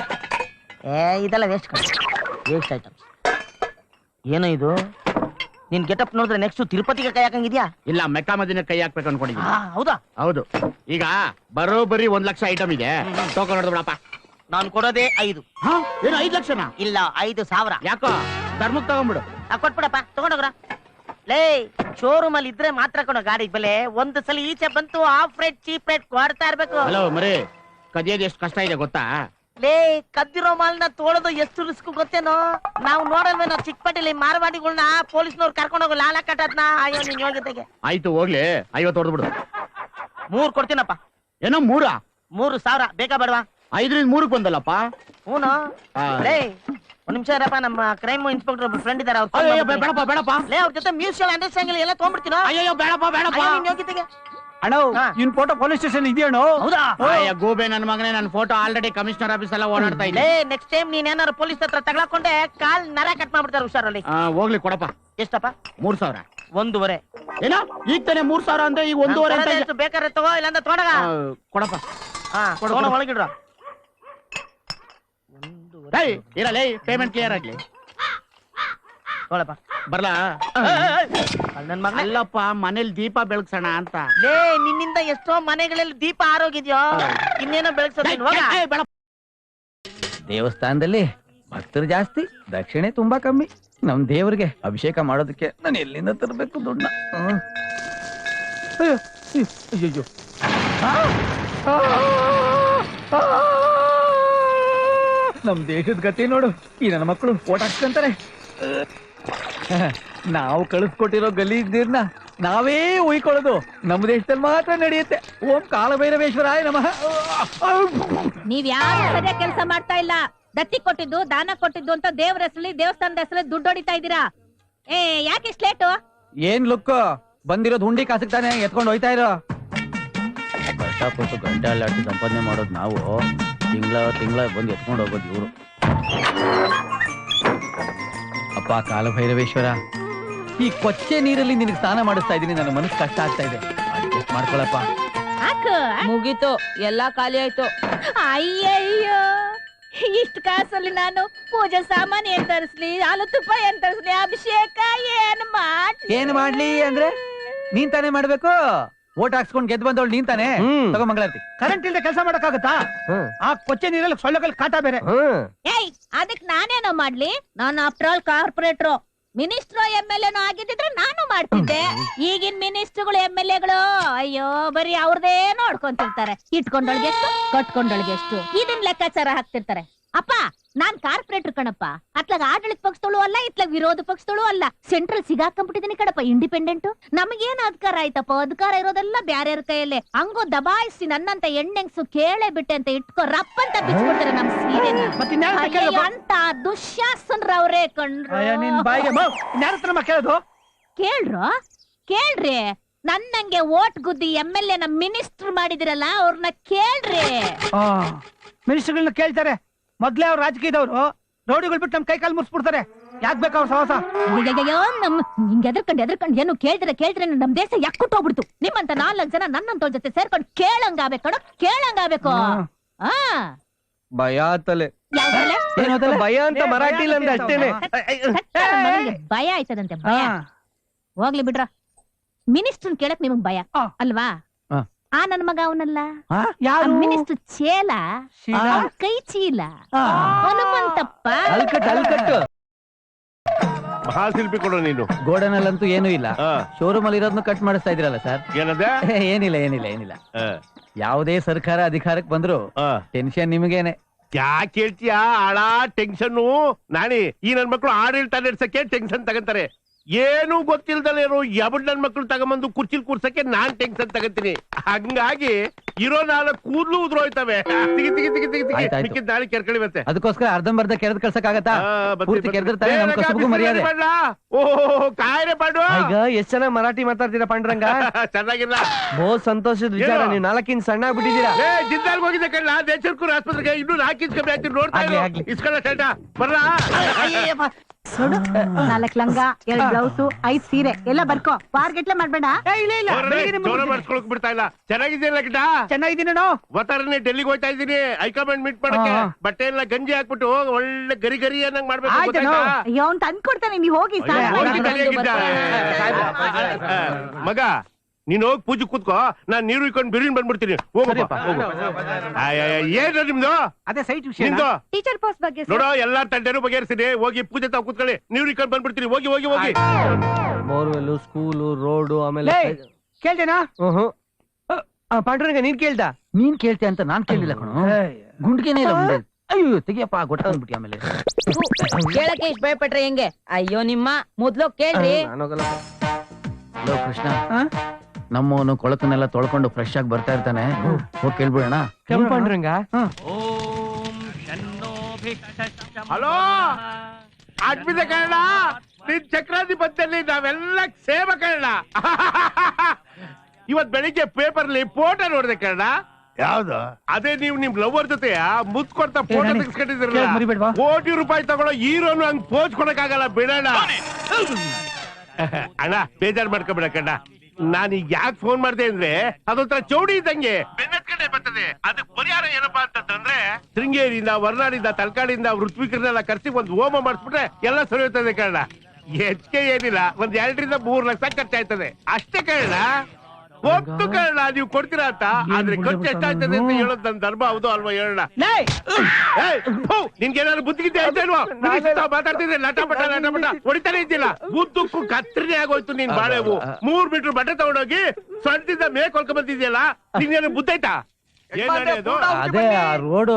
ಇದೆಲ್ಲ ವೇಸ್ಟ್. Waste items. ಏನೋ ಇದು, ನಿನ್ ಗೆಟಪ್ ನೋಡಿದ್ರೆ ನೆಕ್ಸ್ಟ್ ತಿರುಪತಿಗೆ ಕೈ ಹಾಕಂಗಿದ್ಯಾ? ಇಲ್ಲ, ಮೆಕ್ಕಾ ಮದಿನ ಕೈ ಹಾಕ್ಬೇಕು ಅನ್ಕೊಂಡಿದ್ದೀನಿ. ಹೌದಾ? ಹೌದು. ಈಗ ಬರೋಬ್ಬರಿ 1 ಲಕ್ಷ ಐಟಮ್ ಇದೆ, ಟೋಕನ್ ಹೊಡೆದು ಬಿಡಪ್ಪ. ನಾನು ಕೊಡೋದೇ 5. ಏನು 5 ಲಕ್ಷನಾ? ಇಲ್ಲ, 5,000. ಯಾಕೋ ಧರ್ಮಕ್ ತಗೊಂಡ್ಬಿಡು. ಕೊಟ್ಬಿಡಪ್ಪ, ತಗೊಂಡೋಗ್ರ. ಲೇ, ಶೋರೂಮ್ ಅಲ್ಲಿ ಇದ್ರೆ ಮಾತ್ರ ಕೊಡೋ ಗಾಡಿ ಬೆಲೆ. ಒಂದು ಸಲ ಈಚೆ ಬಂತು ಆಫ್ ರೇಟ್ ಚೀಪ್ ರೇಟ್ ಕೊಡ್ತಾ ಇರ್ಬೇಕು. ಹಲೋ ಮರಿ, ಕದಿಯೋದು ಎಷ್ಟು ಕಷ್ಟ ಇದೆ ಗೊತ್ತಾ? ಲೇ, ಕದ್ದಿರೋ ಮಾಲ್ನ ತೋಳೋದು ಎಷ್ಟು ರಿಸ್ಕ್ ಗೊತ್ತೇನೋ? ನಾವು ನೋಡಲ್ವೇನೋ ಚಿಕ್ಕಪಟ್ಟಿಲಿ ಮಾರವಾಡಿಗಳನ್ನ ಪೊಲೀಸ್ನವ್ರು ಕರ್ಕೊಂಡು ಹೋಗೋ ಲಾಲ ಕಟ್ಟದ್ನ. ಅಯ್ಯೋ ನಿನ್ ಯೋಗ್ಯತೆಗೆ. ಆಯ್ತು ಹೋಗ್ಲಿ, 50 ಹೊಡೆದು ಬಿಡು. 3 ಕೊಡ್ತೀನಪ್ಪ. ಏನೋ 3? 3,000 ಬೇಕಾ ಬೇಡವಾ? 5ರಿಂದ 3ಕ್ಕೆ ಬಂದಲ್ಲಪ್ಪ. ಹೂನು. ಲೇ, ಒಂದ್ ನಿಮಿಷ ಇರಪ್ಪ, ನಮ್ಮ ಕ್ರೈಮ್ ಇನ್ಸ್ಪೆಕ್ಟರ್ ಒಬ್ರು ಫ್ರೆಂಡ್ ಇದಾರೆ. ಬೇಡಪ್ಪ ಬೇಡಪ್ಪ. ಲೇ, ಅವ್ರ ಜೊತೆ ಮ್ಯೂಸಿಯಲ್ ಅಂಡರ್ಸ್ಟ್ಯಾಂಡಿಂಗ್ ಎಲ್ಲ ತಗೊಂಡ್ಬಿಡ್ತೀನೋ? ಅಯ್ಯೋ ಬೇಡಪ್ಪ ಬೇಡಪ್ಪ. ನಿನ್ ಯೋಗ್ಯತೆಗೆ. ಅಣ್ಣ, ಇನ್ ಫೋಟೋ ಪೊಲೀಸ್ ಸ್ಟೇಷನ್ ಇದೆಯಣ್ಣ. ಹೌದಾ? ಗೂಬೆ ನನ್ನ ಮಗನೇ, ನನ್ನ ಫೋಟೋ ಆಲ್ರೆಡಿ ಕಮಿಷನರ್ ಆಫೀಸ್ ಎಲ್ಲ ಓಡಾಡ್ತಾ ಇದೆ. ಲೇ, ನೆಕ್ಸ್ಟ್ ಟೈಮ್ ನೀನ್ ಏನಾರು ಪೊಲೀಸ್ ಹತ್ರ ತಗೊಳಕೊಂಡೆ ಕಾಲ್ ನರ ಕಟ್ ಮಾಡ್ಬಿಡ್ತಾರೆ, ಹುಷಾರಲ್ಲಿ. ಹೋಗ್ಲಿ ಕೊಡಪ್ಪ. ಎಷ್ಟಪ್ಪ? 3,000. 1.5. ಏನೋ ಈಗ ತಾನೆ 3,000 ಅಂದ್ರೆ ಈಗ 1.5 ಅಂತ ಇದೆ. ಬೇಕಾದ್ರೆ ತಗೋ, ಇಲ್ಲಾಂದ್ರೆ ತಗೊಂಡಾಗ. ಕೊಡಪ್ಪ. ತಗೊಂಡ ಒಳಗಿಡ್ರ. ಇರಲೇ, ಪೇಮೆಂಟ್ ಕ್ಲಿಯರ್ ಆಗ್ಲಿ. ತಗೊಳಪ್ಪ. ಬರ್ಲಾ? ನನ್ ಮಗ. ಅಲ್ಲಪ್ಪ, ಮನೇಲಿ ದೀಪ ಬೆಳಗ್ಸೋಣ ಅಂತ. ಲೇ, ನಿನ್ನಿಂದ ಎಷ್ಟೋ ಮನೆಗಳಲ್ಲಿ ದೀಪ ಆರೋಗಿದ್ಯೋ, ಇನ್ನೇನೋ ಬೆಳಗ್ಸೋದೇನು? ಹೋಗ. ದೇವಸ್ಥಾನದಲ್ಲಿ ಭಕ್ತರು ಜಾಸ್ತಿ, ದಕ್ಷಿಣೆ ತುಂಬಾ ಕಮ್ಮಿ. ನಮ್ ದೇವರಿಗೆ ಅಭಿಷೇಕ ಮಾಡೋದಕ್ಕೆ ನಾನು ಎಲ್ಲಿಂದ ತರಬೇಕು ದುಡ್ಡನ್ನ? ಅಯ್ಯೋ, ನಮ್ ದೇಶದ ಗತಿ ನೋಡು. ಈ ನನ್ನ ಮಕ್ಕಳು ಓಟ್ ಹಾಕ್ಸ್ಕೊಂತಾರೆ. ನಾವು ಕಳಿಸ್ಕೊಟ್ಟಿರೋ ಗಲೀಜ್ ನೀರ್ನ ನಾವೇ ಉಯ್ಕೊಳ್ಳೋದು ನಮ್ಮ ದೇಶದಲ್ಲಿ ಮಾತ್ರ ನಡೆಯುತ್ತೆ. ಓಂ ಕಾಲಭೈರವೇಶ್ವರಾಯ ನಮಃ. ನೀವ್ ಯಾರು ಸರಿಯಾಗಿ ಕೆಲಸ ಮಾಡ್ತಾ ಇಲ್ಲ. ದತ್ತಿ ಕೊಟ್ಟಿದ್ದು, ದಾನ ಕೊಟ್ಟಿದ್ದು ಅಂತ ದೇವ್ರ ಹೆಸರಲ್ಲಿ, ದೇವಸ್ಥಾನದ ಹೆಸರಲ್ಲಿ ದುಡ್ಡು ಹೊಡಿತಾ ಇದ್ದೀರಾ. ಯಾಕೆ ಇಷ್ಟು ಲೇಟು? ಏನ್ ಲುಕ್, ಬಂದಿರೋದು ಹುಂಡಿ ಕಾಸಕ್ ತಾನೆ ಎತ್ಕೊಂಡು ಹೋಯ್ತಾ ಇರೋ. ಕಷ್ಟಪಟ್ಟು ಗಂಟೆ ಅಲ್ಲಾಡ್ಸಿ ಸಂಪಾದನೆ ಮಾಡೋದು ನಾವು, ತಿಂಗಳ ಬಂದು ಎತ್ಕೊಂಡು ಹೋಗೋದು ಇವರು. ಅಪ್ಪ ಕಾಲಭೈರವೇಶ್ವರ, ಈ ಕೊಚ್ಚೆ ನೀರಲ್ಲಿ ನಿನಗೆ ಸ್ನಾನ ಮಾಡಿಸ್ತಾ ಇದೀನಿ, ನನ್ನ ಮನಸ್ಸು ಕಷ್ಟ ಆಗ್ತಾ ಇದೆ, ಅಡ್ಜಸ್ಟ್ ಮಾಡ್ಕೊಳಪ್ಪ. ಮುಗೀತು, ಎಲ್ಲಾ ಖಾಲಿ ಆಯ್ತು. ಅಯ್ಯಯ್ಯೋ, ಇಷ್ಟು ಕಾಸಲ್ಲಿ ನಾನು ಪೂಜೆ ಸಾಮಾನು ಏನ್ ತರಿಸ್ಲಿ, ಹಾಲು ತುಪ್ಪ ಏನ್ ತರಿಸ್ಲಿ, ಅಭಿಷೇಕ ಏನ್ ಮಾಡ್ಲಿ ಅಂದ್ರೆ ನೀನ್ ತಾನೇ ಮಾಡ್ಬೇಕು. ಓಟ್ ಹಾಕ್ಸ್ಕೊಂಡ್ ಗೆದ್ದು ಬಂದವಳು ನೀನ್ ತಾನೇ. ತಗೋ ಮಂಗಳಾರತಿ. ಕರೆಂಟ್ ಇಲ್ಲದೆ ಕೆಲಸ ಮಾಡಕ್ಕಾಗತ್ತಾ? ಆ ಕೊಚ್ಚೆ ನೀರಲ್ಲಿ ಸೊಳ್ಳೆಗಳು ಕಾಟ ಬೇರೆ. ಏಯ್, ಅದಕ್ ನಾನೇನೋ ಮಾಡ್ಲಿ? ನಾನು ಆಫ್ಟರ್ ಆಲ್ ಕಾರ್ಪೊರೇಟ್ರು. ಮಿನಿಸ್ಟ್ರು MLA ಆಗಿದ್ದಿದ್ರೆ ನಾನು ಮಾಡ್ತಿದ್ದೆ. ಈಗಿನ ಮಿನಿಸ್ಟ್ರುಗಳು MLAಗಳು ಅಯ್ಯೋ ಬರೀ ಅವ್ರದೇ ನೋಡ್ಕೊಂತಿರ್ತಾರೆ. ಇಟ್ಕೊಂಡೊಳ್ಗೆ ಎಷ್ಟು, ಕಟ್ಕೊಂಡೊಳ್ಗೆ ಎಷ್ಟು, ಇದನ್ ಲೆಕ್ಕಾಚಾರ ಹಾಕ್ತಿರ್ತಾರೆ. ಅಪ್ಪ, ನಾನ್ ಕಾರ್ಪೊರೇಟರ್ ಕಣಪ್ಪ. ಅತ್ಲಾಗ ಆಡಳಿತ ಪಕ್ಷದಳು ಅಲ್ಲ, ಇತ್ಲಾಗ ವಿರೋಧ ಪಕ್ಷದಳು ಅಲ್ಲ. ಸೆಂಟ್ರಲ್ ಸಿಗಾಕೊಂಡ್ಬಿಟ್ಟಿದೀನಿ ಕಣಪ್ಪ, ಇಂಡಿಪೆಂಡೆಂಟ್. ನಮಗೇನು ಅಧಿಕಾರ ಆಯ್ತಪ್ಪ? ಅಧಿಕಾರ ಇರೋದೆಲ್ಲ ಬ್ಯಾರ್ಯಾರ ಕೈಯಲ್ಲೇ. ಹಂಗೋ ದಬಾಯಿಸಿ ನನ್ನಂತ ಹೆಣ್ಣೆಂಗ್ಸು ಕೇಳೇ ಬಿಟ್ಟೆ ಅಂತ ಇಟ್ಕೋ, ರಪ್ಪ ಅಂತ ಬಿಚ್ಬಿಡ್ತಾರೆ ನಮ್ ಸೀರೆನ. ಅಂತ ದುಶ್ಯಾಸನ್ರವ್ರೇ ಕಣ್ರು. ನಿನ್ ಬಾಯಿಗೆ ಯಾರತ್ರ ಕೇಳೋದು? ಕೇಳ್ರಿ, ನನ್ನಂಗೆ ಓಟ್ ಗುದ್ದಿ MLA ನ ಮಿನಿಸ್ಟರ್ ಮಾಡಿದಿರಲ್ಲ, ಅವ್ರನ್ನ ಕೇಳ್ರಿ. ಮಿನಿಸ್ಟರ್ಗಳನ್ನ ಕೇಳ್ತಾರೆ. ಮೊದ್ಲೇ ಅವ್ರು ರಾಜಕೀಯದವ್ರು ರೌಡಿಗಳು ಬಿಟ್ಟು ನಮ್ ಕೈ ಕಾಲು ಮುರ್ಸ್ಬಿಡ್ತಾರೆ. ಯಾಕ್ ಬೇಕು ಅವ್ರ ಸಹವಾಸ? ಹಿಂಗ್ ಎದ್ರಕಂಡ್ ಏನು ಕೇಳಿದ್ರೆ ನಮ್ ದೇಶ ಯಾಕುಟ್ಟೋಗ್ಬಿಡ್ತು. ನಿಮ್ಮಂತ 4 ಜನ ನನ್ನಂತ ಜೊತೆ ಸೇರ್ಕೊಂಡು ಕೇಳಂಗಾಗ್ಬೇಕು. ಭಯ ತಲೆ ಭಯ ಅಂತ ಮರಾಠಿಲ್ ಅಂದ್ರೆ ಅಷ್ಟೇನೆ. ಭಯ ಆಯ್ತದಂತೆ. ಭಯ ಹೋಗ್ಲಿ ಬಿಡ್ರ. ಮಿನಿಸ್ಟರ್ ಕೇಳಕ್ ನಿಮಗ್ ಭಯ ಅಲ್ವಾ? ಆ ನನ್ ಮಗ ಅವನಲ್ಲ, ಮಿನಿಸ್ಟರ್ ಚೇಲ, ಕೈ ಚೀಲ, ಹನುಮಂತಪ್ಪ. ಮಹಾಶಿಲ್ಪಿ ಕೊಡು ನೀನು. ಗೋಡನಲ್ಲಂತೂ ಏನೂ ಇಲ್ಲ, ಶೋರೂಮ್ ಅಲ್ಲಿ ಇರೋದನ್ನು ಕಟ್ ಮಾಡಿಸ್ತಾ ಇದ್ರಲ್ಲ ಸರ್. ಏನಿಲ್ಲ. ಯಾವುದೇ ಸರ್ಕಾರ ಅಧಿಕಾರಕ್ಕೆ ಬಂದ್ರು ಟೆನ್ಷನ್ ನಿಮಗೇನೆ. ಯಾಕೆ ಹೇಳ್ತೀಯಾ? ಆಳ ಟೆನ್ಷನ್ ನಾಣಿ. ಈ ನನ್ ಮಕ್ಳು ಆಡಳಿತ ನಡೆಸಕ್ಕೆ ಟೆನ್ಷನ್ ತಗಂತಾರೆ. ಏನು ಗೊತ್ತಿಲ್ದಲೇನು ಯಾಬಡ್ ನನ್ ಮಕ್ಳು ತಗೊಂಬಂದು ಕುರ್ಚಿಲ್ ಕೂರ್ಸಕ್ಕೆ ನಾನ್ ಟೆನ್ಷನ್ ತಗಂತೀನಿ. ಹಂಗಾಗಿ ಇರೋ 4 ಕೂದ್ಲು ಉದ್ರೋಯ್ತವೆ. ಮಿಕ್ಕಿದ್ ನಾಳೆ ಕೆರ್ಕಳಿ ಮತ್ತೆ. ಅದಕ್ಕೋಸ್ಕರ ಅರ್ಧಂಬರ್ಧ ಕೆರೆದ್ ಕಳ್ಸಕ್ಕಾಗತ್ತಾ? ಪೂರ್ತಿ ಕೆರೆದಿರ್ತಾರೆ, ನಮ್ ಕಸುಬುಗೂ ಮರ್ಯಾದೆ. ಓಹ್ ಕಾಯ್ರೆ ಪಾಂಡು, ಈಗ ಎಷ್ಟ್ ಚೆನ್ನಾಗಿ ಮರಾಠಿ ಮಾತಾಡ್ತೀರಾ ಪಾಂಡುರಂಗ. ಚೆನ್ನಾಗಿಲ್ಲ. ಬಹುತ್ ಸಂತೋಷದ ವಿಚಾರ. ನೀವು 4 ಇಂಚ್ ಸಣ್ಣ ಆಗ್ಬಿಟ್ಟಿದ್ದೀರಾ. ಜಿಂದಾಲ್ ಹೋಗಿದ್ದೆ ಕಣ್ಣ ದೇಶಕ್ಕೂರ್ ಆಸ್ಪತ್ರೆಗೆ. ಇನ್ನೂ 4 ಇಂಚ್ ಕಮ್ಮಿ ಆಗ್ತೀನಿ. ನೋಡ್ತಾ ಇಸ್ಕೊಳ್ಳೋ ಚಟ ಬರ್ಲಾ. ನೋಡು 4 ಲಂಗ 2 ಬ್ಲೌಸು 5 ಸೀರೆ ಎಲ್ಲ ಬರ್ಕೋ ಬಾರ್ಗೆಟ್ಲೆ ಮಾಡ್ಬೇಡ. ಇಲ್ಲ ಇಲ್ಲ ಬೆಳಿಗ್ಗೆ ಜೋರ ಮಾಡಿಸ್ಕೊಳಕ್ ಬಿಡ್ತಾ ಇಲ್ಲ. ಚೆನ್ನಾಗಿದ್ದೀರಾ ಕಿಟ? ಚೆನ್ನಾಗಿದ್ದೀನಿ ನಾನು. ಒತ್ತಾರನೆ ಡೆಲ್ಲಿಗೆ ಹೋಗ್ತಾ ಇದ್ದೀನಿ ಹೈಕಮಾಂಡ್ ಮೀಟ್ ಮಾಡಕ್ಕೆ. ಬಟ್ಟೆ ಎಲ್ಲ ಗಂಜಿ ಹಾಕ್ಬಿಟ್ಟು ಒಳ್ಳೆ ಗರಿ ಗರಿ ಅನ್ನಂಗ್ ಮಾಡ್ಬೇಕು. ಅಯ್ಯೋ ಅವ್ನ್ ತಂದ್ಕೊಡ್ತಾನೆ ನೀವ್ ಹೋಗಿ ಮಗ ನೀನ್ ಹೋಗಿ ಪೂಜೆ ಕೂತ್ಕೋ, ನಾನ್ ನೀರು ಇಕ್ಕೊಂಡು ಬಿರಿನ್ ಬಂದ್ಬಿಡ್ತೀನಿ. ಹೋಗಪ್ಪ ಏನ ನಿಮ್ದು? ಅದೇ ಸೈಟ್ ವಿಷಯ ನಿಮ್ದು ಟೀಚರ್ ಪೋಸ್ಟ್ ಬಗ್ಗೆ ನೋಡೋ ಎಲ್ಲಾ ತಂಟೆನೂ ಬಗೆಹರಿಸಿದೆ. ಹೋಗಿ ಪೂಜೆ ತಾವ್ ಕೂತ್ಕೊಳ್ಳಿ, ನೀರು ಇಕ್ಕೊಂಡು ಬಂದ್ಬಿಡ್ತೀನಿ. ಹೋಗಿ ಹೋಗಿ ಹೋಗಿ. ಬೋರ್ವೆಲ್, ಸ್ಕೂಲು, ರೋಡು, ಆಮೇಲೆ ಕೇಳ್ತೇನಾ? ಪಾಂಡುರಂಗ ನೀನ್ ಕೇಳ್ದ? ನೀನ್ ಕೇಳ್ತೆ ಅಂತ ನಾನ್ ಕೇಳಿಲ್ಲ ಕಣೋ. ಗುಂಡ್ಗೆನೇ ಇಲ್ಲ ಮುಂದೆ. ಅಯ್ಯೋ ತೆಗಿಯಪ್ಪ ಗೊತ್ತಾಗ್ಬಿಟ್ಟಿ. ಆಮೇಲೆ ಕೇಳಕ್ಕೆ ಇಷ್ಟ ಭಯಪಟ್ರೆ ಹೆಂಗೆ? ಅಯ್ಯೋ ನಿಮ್ಮ ಮೊದ್ಲು ಕೇಳ್ರಿ. ಹಲೋ ಕೃಷ್ಣ, ನಮ್ಮವನು ಕೊಳಕನ್ನೆಲ್ಲ ತೊಳ್ಕೊಂಡು ಫ್ರೆಶ್ ಆಗಿ ಬರ್ತಾ ಇರ್ತಾನೆ. ಹೋಗಿ ಕೇಳ್ಬಿಡೋಣ. ಪಾಂಡುರಂಗ ಹಲೋ ಆಗ್ಬಿದೆ ಕನ್ನಡ. ನಿನ್ ಚಕ್ರಾಧಿಪತ್ಯಲ್ಲಿ ನಾವೆಲ್ಲ ಸೇವ ಕನ್ನಡ. ಇವತ್ ಬೆಳಿಗ್ಗೆ ಪೇಪರ್ಲಿ ಫೋಟೋ ನೋಡಿದೆ ಕನ್ನಡ. ಯಾವ್ದು? ಅದೇ ನೀವು ನಿಮ್ ಲವರ್ ಜೊತೆ ಮುತ್ ಕೊಡ್ತಾ ಫೋಟೋ ತೆಗಿಸ್ಕೊಂಡಿದ್ರಲ್ಲ, ಮರಿಬೇಡ್ವಾ? ಕೋಟಿ ರೂಪಾಯಿ ತಗೊಳ್ಳೋ ಹೀರೋನು ಹಂಗ್ ಪೋಜ್ ಕೊಡಕ್ಕಾಗಲ್ಲ, ಬಿಡೋಣ. ಅಣ್ಣ ಬೇಜಾರ್ ಮಾಡ್ಕೊಬೇಡ ಕಣ್ಣ. ನಾನೀಗ ಯಾಕೆ ಫೋನ್ ಮಾಡ್ದೆ ಅಂದ್ರೆ ಅದೊಂಥರ ಚೌಡಿ ಇದ್ದಂಗೆ ಬೆನ್ನತ್ಕಡೆ ಬರ್ತದೆ. ಅದಕ್ಕೆ ಪರಿಹಾರ ಏನಪ್ಪಾ ಅಂತಂದ್ರೆ ಶೃಂಗೇರಿಯಿಂದ, ವರ್ನಾಡಿಂದ, ತಲಕಾಡಿಂದ ಋತ್ವಿಕರನ್ನೆಲ್ಲ ಕರ್ಸಿ ಒಂದು ಹೋಮ ಮಾಡಿಸ್ಬಿಟ್ರೆ ಎಲ್ಲ ಸರಿ ಹೋಗ್ತದೆ ಕಣ್ಣ. ಹೆಚ್ಚಿಗೆ ಏನಿಲ್ಲ, ಒಂದ್ 2 ರಿಂದ 3 ಲಕ್ಷ ಖರ್ಚಾಯ್ತದೆ ಅಷ್ಟೇ ಕಣ್ಣ. ಗೊತ್ತು ಕಣ್ಣ ನೀವು ಕೊಡ್ತೀರಾ ಅಂತ. ಆದ್ರೆ ಖರ್ಚು ಎಷ್ಟಾಯ್ತದೆ ಅಂತ ಹೇಳೋದು ನನ್ ಧರ್ಮ ಹೌದು ಅಲ್ವಾ ಹೇಳೋಣ. ನಿನ್ಗೇನಾದ್ರು ಬುದ್ಧಿಗಿದ್ದೆ ಆಯ್ತೇಲ್ವಾ? ಮಾತಾಡ್ತಿದ್ರೆ ಲಟಾಪಟ ಹೊಡಿತಾನೆ ಇದ್ದಿಲ್ಲ. ಬುದ್ಧಕ್ಕೂ ಕತ್ತರಿನೇ ಆಗೋಯ್ತು ನೀನ್ ಬಾಳೆವು. 3 ಮೀಟರ್ ಬಟ್ಟೆ ತಗೊಂಡೋಗಿ ಸ್ವಂತದಿಂದ ಮೇಕ್ ಹೊಲ್ಕೊಂಡ್ ಬಂದಿದ್ಯಲ್ಲ, ನಿನ್ಗೇನು ಬುದ್ಧ ಆಯ್ತಾ? ಏನಾದ್ರು ಅದೇ ಆ ರೋಡು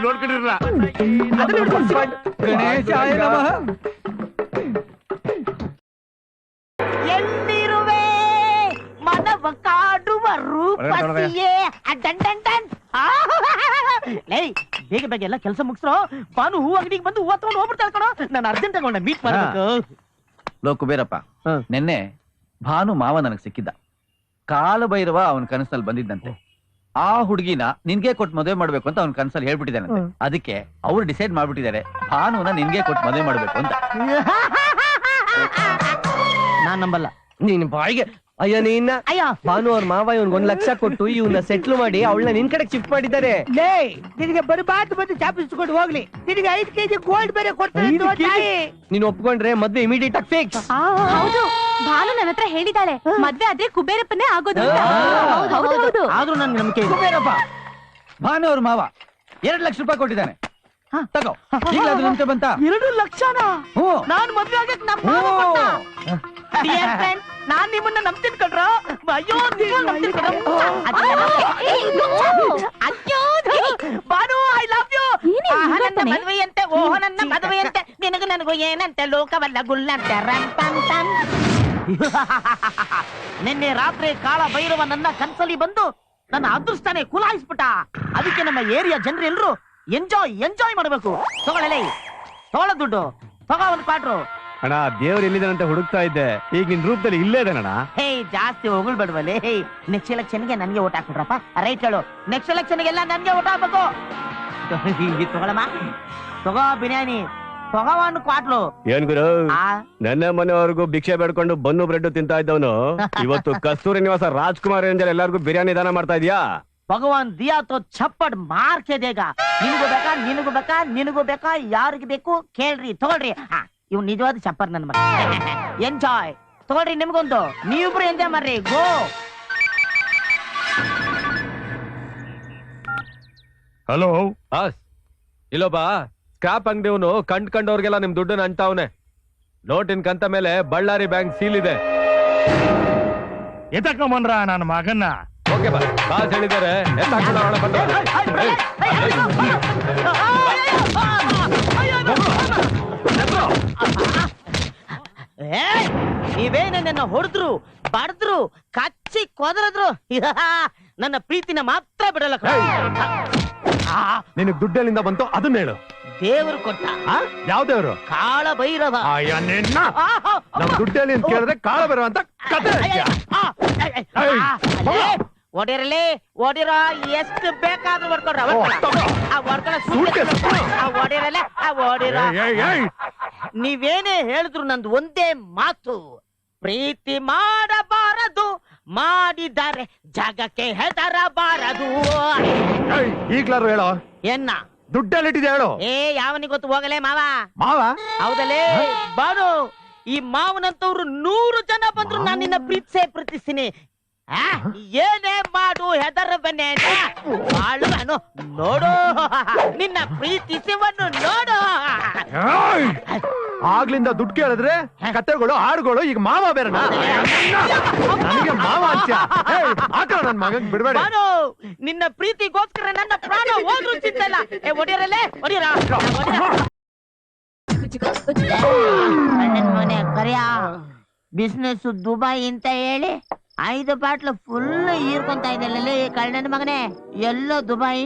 ನೋಡ್ಕೊಂಡಿರಲ್ಲ. ಎಲ್ಲಿರುವೆ ಮನವ ಕಾಡುವ ರೂಪಸಿಯೇ ಲೇ ಬೇಗ ಬೇಗ ಎಲ್ಲ ಕೆಲಸ ಮುಗಿಸ್ರೋ. ಬಾನು ಹೂ ಅಂಗಡಿಗೆ ಬಂದು ಹೂವ ತಗೊಂಡು ಹೋಗ್ಬಿಡ್ತಾಳೆ ಕಣೋ. ನಾನು ಅರ್ಜೆಂಟ್ ತಗೊಂಡೆ ಮೀಟ್ ಮಾಡ್ಬೇಕು. ಲೋ ಕುಬೇರಪ್ಪ, ನಿನ್ನೆ ಭಾನು ಮಾವ ನನಗ್ ಸಿಕ್ಕಿದ್ದ. ಕಾಲಭೈರವ ಅವನ್ ಕನಸಲ್ಲಿ ಬಂದಿದ್ದಂತೆ. ಆ ಹುಡುಗಿನ ನಿನ್ಗೆ ಕೊಟ್ಟು ಮದುವೆ ಮಾಡ್ಬೇಕು ಅಂತ ಅವ್ನ ಕನಸಲ್ಲಿ ಹೇಳ್ಬಿಟ್ಟಿದ್ದಾನಂತೆ. ಅದಕ್ಕೆ ಅವ್ರು ಡಿಸೈಡ್ ಮಾಡ್ಬಿಟ್ಟಿದ್ದಾರೆ ಭಾನುನ ನಿನ್ಗೆ ಕೊಟ್ಟು ಮದುವೆ ಮಾಡ್ಬೇಕು ಅಂತ. ನಾನ್ ನಂಬಲ್ಲ. ನೀನ್ ಬಾಯಿಗೆ ಅಯ್ಯ ನೀನ. ಅಯ್ಯ ಭಾನು ಅವ್ರ ಮಾವ ಇವ್ನ್ 1 ಲಕ್ಷ ಕೊಟ್ಟು ಇವನ್ನ ಸೆಟ್ಲ್ ಮಾಡಿ ಅವಳನ್ನ ನಿನ್ ಕಡೆ ಶಿಫ್ಟ್ ಮಾಡಿದ್ದಾರೆ. ಲೇ ನಿನಗೆ ಬರಬಾರ್ದು ಬಂದು ಚಾಪಿಸ್ಕೊಂಡು ಹೋಗ್ಲಿ. ನಿನಗೆ 5 kg ಗೋಲ್ಡ್ ಬೇರೆ ಕೊಡ್ತಾರೆ. ನೀನ್ ಒಪ್ಕೊಂಡ್ರೆ ಮದ್ವೆ ಇಮಿಡಿಯೇಟ್ ಆಗಿ ಫಿಕ್ಸ್. ಹೌದು, ಭಾನು ನನ್ನ ಹತ್ರ ಹೇಳಿದಾಳೆ ಮದ್ವೆ ಆದ್ರೆ ಕುಬೇರಪ್ಪನೇ ಆಗೋದು ಅಂತ. ಹೌದು ಆದ್ರೂ ನನ್ ನಂಬಿಕೆ ಇದೆ. ಕುಬೇರಪ್ಪ, ಭಾನು ಅವ್ರ ಮಾವ 2 ಲಕ್ಷ ರೂಪಾಯಿ ಕೊಟ್ಟಿದ್ದಾನೆ. ತಗೋ, ಈಗಲಾದ್ರೂ ನಂಬಿಕೆ ಬಂತ? 2 ಲಕ್ಷನಾ? ನಾನ್ ಮದ್ವೆ ಆಗಕ್ ನಾನ್ ನಿಮ್ಮನ್ನ ನಂಬ್ತೀನಿ ಕಣ್ರ. ಅಯ್ಯೋ ಬಾನು ಐ ಲವ್ ಯು. ನನ್ನ ಮದುವೆಯಂತೆ, ಓಹೋ ನನ್ನ ಮದುವೆಯಂತೆ, ನಿನಗೂ ನನಗೂ ಏನಂತೆ, ಲೋಕವಲ್ಲ ಗುಲ್ಲಂತೆ. ನಿನ್ನೆ ರಾತ್ರಿ ಕಾಳ ಭೈರವ ನನ್ನ ಕನ್ಸಲ್ಲಿ ಬಂದು ನನ್ನ ಅದೃಷ್ಟನೇ ಕುಲಾಯಿಸ್ಬಿಟ್ಟ. ಅದಕ್ಕೆ ನಮ್ಮ ಏರಿಯಾ ಜನರೆಲ್ಲರೂ ಎಂಜಾಯ್ ಮಾಡಬೇಕು. ತಗೊಳ್ಳಲೇ, ತಗೊಳ್ಳ ದುಡ್ಡು ತಗೋ, 1 ಕ್ವಾರ್ಟ್ರು. ಅಣ್ಣ ದೇವ್ರು ಎಲ್ಲಿದ್ದಾನಂತ ಹುಡುಕ್ತಾ ಇದ್ದೆ. ಈಗ ನಿನ್ ರೂಪದಲ್ಲಿ ಇಲ್ಲೇ ಇದ್ದಾನಣ್ಣ. ಹೇ ಜಾಸ್ತಿ ಹೊಗಳ್ಬೇಡ್ವಲ್ಲೇ. ಹೇ ನೆಕ್ಸ್ಟ್ ಎಲೆಕ್ಷನ್ಗೆ ನನ್ಗೆ ಓಟ್ ಹಾಕ್ಬಿಡ್ರಪ್ಪ. ರೈಟ್ ಹೇಳು, ನೆಕ್ಸ್ಟ್ ಎಲೆಕ್ಷನ್ಗೆಲ್ಲ ನನ್ಗೆ ಓಟ್ ಹಾಕ್ಬೇಕು. ತಗೊಳಮ್ಮ, ತಗೋ ಬಿರಿಯಾನಿ, ತಗೋ 1 ಕ್ವಾರ್ಟ್ರು. ಏನ್ ಗುರು, ನನ್ನ ಮನೆವರೆಗೂ ಭಿಕ್ಷೆ ಬೇಡ್ಕೊಂಡು ಬನ್ನು ಬ್ರೆಡ್ ತಿಂತಾ ಇದ್ದವನು ಇವತ್ತು ಕಸ್ತೂರಿ ನಿವಾಸ ರಾಜ್ಕುಮಾರ್ ರೇಂಜರ್ ಎಲ್ಲರಿಗೂ ಬಿರಿಯಾನಿ ದಾನ ಮಾಡ್ತಾ ಇದೀಯಾ? ಭಗವಾನ್ ದಿಯಾ ತೋ ಛಪ್ಪಡ್ ಮಾರ್ಕೆ ದೇಗ. ನಿನಗೂ ಬೇಕಾ ಯಾರಿಗೆ ಬೇಕು ಕೇಳ್ರಿ, ತಗೊಳ್ರಿ. ಇವ್ ನಿಜವಾದ ಚಪ್ಪರ್ ನನ್ ಮಗ. ಎಂಜಾಯ್ ತಗೊಳ್ರಿ, ನಿಮ್ಗೊಂದು. ನೀವಿಬ್ರು ಎಂಜಾಯ್ ಮಾಡ್ರಿ. ಗೋ. ಹಲೋ ಇಲ್ಲೋಬಾ, ಸ್ಕ್ರಾಪ್ ಅಂಗಡಿಯವನು ಕಂಡ್ಕಂಡವ್ರಿಗೆಲ್ಲ ನಿಮ್ ದುಡ್ಡನ್ನ ಅಂಟಾವ್ನೆ. ನೋಟಿನ ಕಂತ ಮೇಲೆ ಬಳ್ಳಾರಿ ಬ್ಯಾಂಕ್ ಸೀಲ್ ಇದೆ. ಎತ್ತಕೊಂಬಂದ್ರ ನನ್ನ ಮಗನ್ನ. ಓಕೆ ಬಾ, ಬಾಸ್ ಹೇಳಿದ್ದಾರೆ. ನೀವೇನ ಹೊಡೆದ್ರು, ಬಡದ್ರು, ಕಚ್ಚಿ ಕೊದರದ್ರು, ನನ್ನ ಪ್ರೀತಿನ ಮಾತ್ರ ಬಿಡಲ್ಲ. ನಿನಗ್ ದುಡ್ಡಲ್ಲಿಂದ ಬಂತು ಅದನ್ನ ಹೇಳು. ದೇವರು ಕೊಟ್ಟ. ಯಾವ ದೇವ್ರು? ಕಾಳ ಭೈರವ. ನಮ್ ದುಡ್ಡಲ್ಲಿ ಅಂತ ಕೇಳಿದ್ರೆ ಕಾಳ ಭೈರವ ಅಂತ ಕತೆ. ಒಡಿರಲಿ, ಒಡಿರೋ ಎಷ್ಟು ಬೇಕಾದ್ರೂ ಬರ್ಕೊಡ್ರ. ನೀವೇನೇ ಹೇಳಿದ್ರು ನಂದು ಒಂದೇ ಮಾತು, ಪ್ರೀತಿ ಮಾಡಬಾರದು, ಮಾಡಿದರೆ ಜಗಕ್ಕೆ ಹೆದರಬಾರದು. ಈಗ್ಲಾರು ಹೇಳೋ, ಎನ್ನ ದುಡ್ಡಲ್ಲಿಟ್ಟಿದೆ ಹೇಳು. ಯಾವನಿಗೆ ಗೊತ್ತು, ಹೋಗಲೇ ಮಾವ. ಮಾವ ಹೌದಲೇ ಬಾನು, ಈ ಮಾವನಂತವ್ರು 100 ಜನ ಬಂದ್ರು ನಾನು ನಿನ್ನ ಪ್ರೀತಿಸ್ತೀನಿ. ಏನೇ ಮಾಡು ಹೆದರಬನ್ನೇ ಬಾಳುವನು ನೋಡು, ನಿನ್ನ ಪ್ರೀತಿಸುವನ್ನು ನೋಡು. ಆಗ್ಲಿಂದ ದುಡ್ಡು ಕೇಳಿದ್ರೆ ಕತೆಗಳು ಹಾಡುಗಳು, ಈಗ ಮಾವ ಬೇರೆ ನನಗೆ ಮಾವ ಅಂತ್ಯ. ಹಾಕೋ ನನ್ ಮಗನ್ ಬಿಡ್ಬೇಡ. ಬಾನು, ನಿನ್ನ ಪ್ರೀತಿಗೋಸ್ಕರ ನನ್ನ ಪ್ರಾಣ ಹೋದ್ರು ಚಿಂತಲ್ಲ. ಒಡಿಯರಲ್ಲೇ ಒಡಿಯರ ಮನೆ ಕರಿಯ ಬಿಸ್ನೆಸ್ ದುಬೈ ಅಂತ ಹೇಳಿ 5 ಬಾಟ್ಲು ಫುಲ್ ಹೀರ್ಕೊಂತ ಇದ್ದಲ್ಲ ಕಳ್ಳನ ಮಗನೇ. ಎಲ್ಲೋ ದುಬೈ.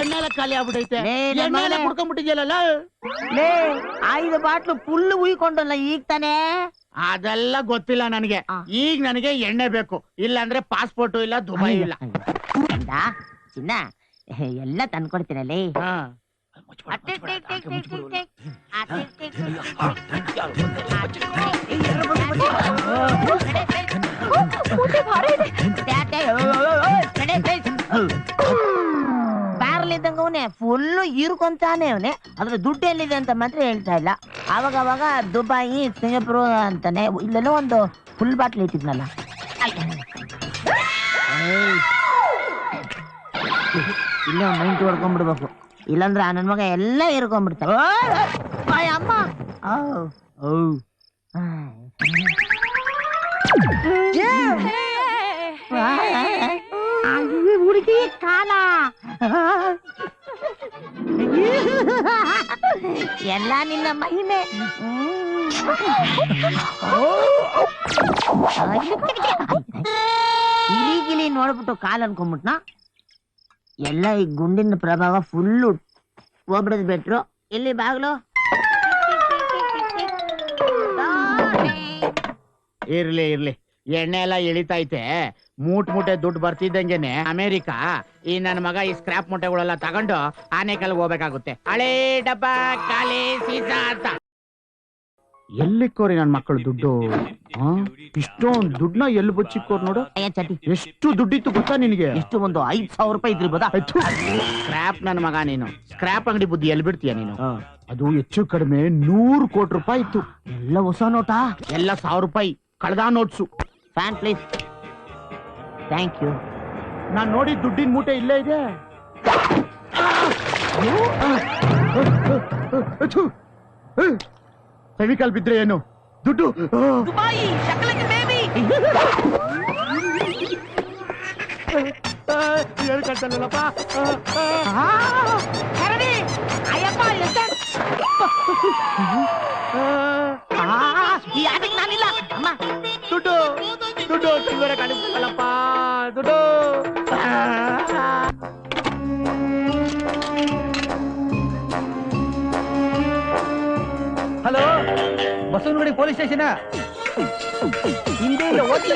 ಎಣ್ಣೆಲ್ಲ ಖಾಲಿ ಆಗ್ಬಿಟ್ಟೈತೆ. ಎಣ್ಣೆಲ್ಲ ಕುಡ್ಕೊಂಡ್ಬಿಟ್ಟಿದ್ಯಲ್ಲ. 5 ಬಾಟ್ಲು ಫುಲ್ ಉಯ್ಕೊಂಡಲ್ಲ ಈಗ ತಾನೇ. ಅದೆಲ್ಲ ಗೊತ್ತಿಲ್ಲ ನನಗೆ. ಈಗ ನನಗೆ ಎಣ್ಣೆ ಬೇಕು, ಇಲ್ಲ ಅಂದ್ರೆ ಪಾಸ್ಪೋರ್ಟ್ ಇಲ್ಲ, ದುಬೈ ಇಲ್ಲ. ಚಿನ್ನ ಎಲ್ಲ ತಂದ್ಕೊಡ್ತೀನಲ್ಲಿ. ಬ್ಯಾರಲ್ ಅವನೇ ಫುಲ್ ಹೀರ್ಕೊಂತಾನೆ ಅವನೇ. ಅದ್ರ ದುಡ್ಡು ಎಲ್ಲಿದೆ ಅಂತ ಮಾತ್ರ ಹೇಳ್ತಾ ಇಲ್ಲ. ಅವಾಗ ದುಬೈ, ಸಿಂಗಾಪುರ್ ಅಂತಾನೆ. ಇಲ್ಲೆಲ್ಲೋ ಒಂದು ಫುಲ್ ಬಾಟ್ಲ್ ಇಟ್ಟಿದ್ನಲ್ಲ. ಇಲ್ಲೇ ಒಂದು 90 ಹೊಡ್ಕೊಂಡ್ಬಿಡ್ಬೇಕು, ಇಲ್ಲಾಂದ್ರೆ ನನ್ನ ಮಗ ಎಲ್ಲ ಹೀರ್ಕೊಂಡ್ಬಿಡ್ತಾರೆ. ಅಮ್ಮ ಹುಡುಗಿ ಕಾಲ ಎಲ್ಲ ನಿನ್ನ ಮಹಿಮೆ. ಗಿಲಿ ನೋಡ್ಬಿಟ್ಟು ಕಾಲ್ ಅನ್ಕೊಂಡ್ಬಿಟ್ನಾ. ಎಲ್ಲ ಈ ಗುಂಡಿನ ಪ್ರಭಾವ ಫುಲ್ಲು ಹೋಗ್ಬಿಡದ್ ಬಿಟ್ರು. ಇಲ್ಲಿ ಬಾಗ್ಲು ಇರ್ಲಿ ಇರ್ಲಿ, ಎಣ್ಣೆ ಎಲ್ಲ ಇಳಿತೈತೆ. ಮೂಟೆ ದುಡ್ಡು ಬರ್ತಿದ್ದಂಗೆನೆ ಅಮೇರಿಕಾ ಈ ನನ್ನ ಮಗ ಈ ಸ್ಕ್ರಾಪ್ ಮೂಟೆಗಳೆಲ್ಲ ತಗೊಂಡು ಆನೆಕಲ್ಗೆ ಹೋಗ್ಬೇಕಾಗುತ್ತೆ. ಹಳೇ ಡಬ್ಬ ಖಾಲಿ ಸೀಸಾ ಅಂತ. ಎಲ್ಲಿಕ್ಕೋರಿ ನನ್ ಮಕ್ಕಳು ದುಡ್ಡು? ಇಷ್ಟೊಂದು ದುಡ್ಡನ್ನ ಎಲ್ಲಿ ಬಚ್ಚಿಕ್ಕೋರ್ ನೋಡು. ಚಟಿ ಎಷ್ಟು ದುಡ್ಡಿತ್ತು ಗೊತ್ತಾ ನಿನಗೆ? ಎಷ್ಟು ಒಂದು 5,000 ರೂಪಾಯಿ ಇದ್ರಿಬೋದಾ? ಸ್ಕ್ರಾಪ್ ನನ್ನ ಮಗ ನೀನು. ಸ್ಕ್ರಾಪ್ ಅಂಗಡಿ ಬುದ್ಧಿ ಎಲ್ಲಿ ಬಿಡ್ತೀಯ ನೀನು? ಅದು ಹೆಚ್ಚು ಕಡಿಮೆ 100 ಕೋಟಿ ರೂಪಾಯಿ ಇತ್ತು. ಎಲ್ಲ ಹೊಸ ನೋಟಾ? ಎಲ್ಲ 1000 ರೂಪಾಯಿ ಕಳ್ದ notes. Fan please. Thank you. ನಾನ್ ನೋಡಿ ದುಡ್ಡಿನ ಮೂಟೆ ಇಲ್ಲೇ ಇದೆ. ಫೆವಿಕಾಲ್ ಬಿದ್ರೆ ಏನು ದುಡ್ಡು? ದುಬಾಯಿ ಶಕಲಕ್ಕೆ ಬೇಬಿ. ಹೇಳ್ಕಂತಲ್ಲಪ್ಪ. ಅಯ್ಯಪ್ಪ ಈ ಆಟಕ್ಕೆ ನಾನಿಲ್ಲ. ಅಮ್ಮ ದುಡ್ಡು ದುಡ್ಡು ಸಿಲ್ವರ ಕಾಣಿಸ್ತಲ್ಲಪ್ಪ. ದುಡ್ಡು ಹಲೋ, ಬಸವನಗುಡಿ ಪೊಲೀಸ್ ಸ್ಟೇಷನ್. ಹಿಂದೆಯಿಂದ ಓದಿ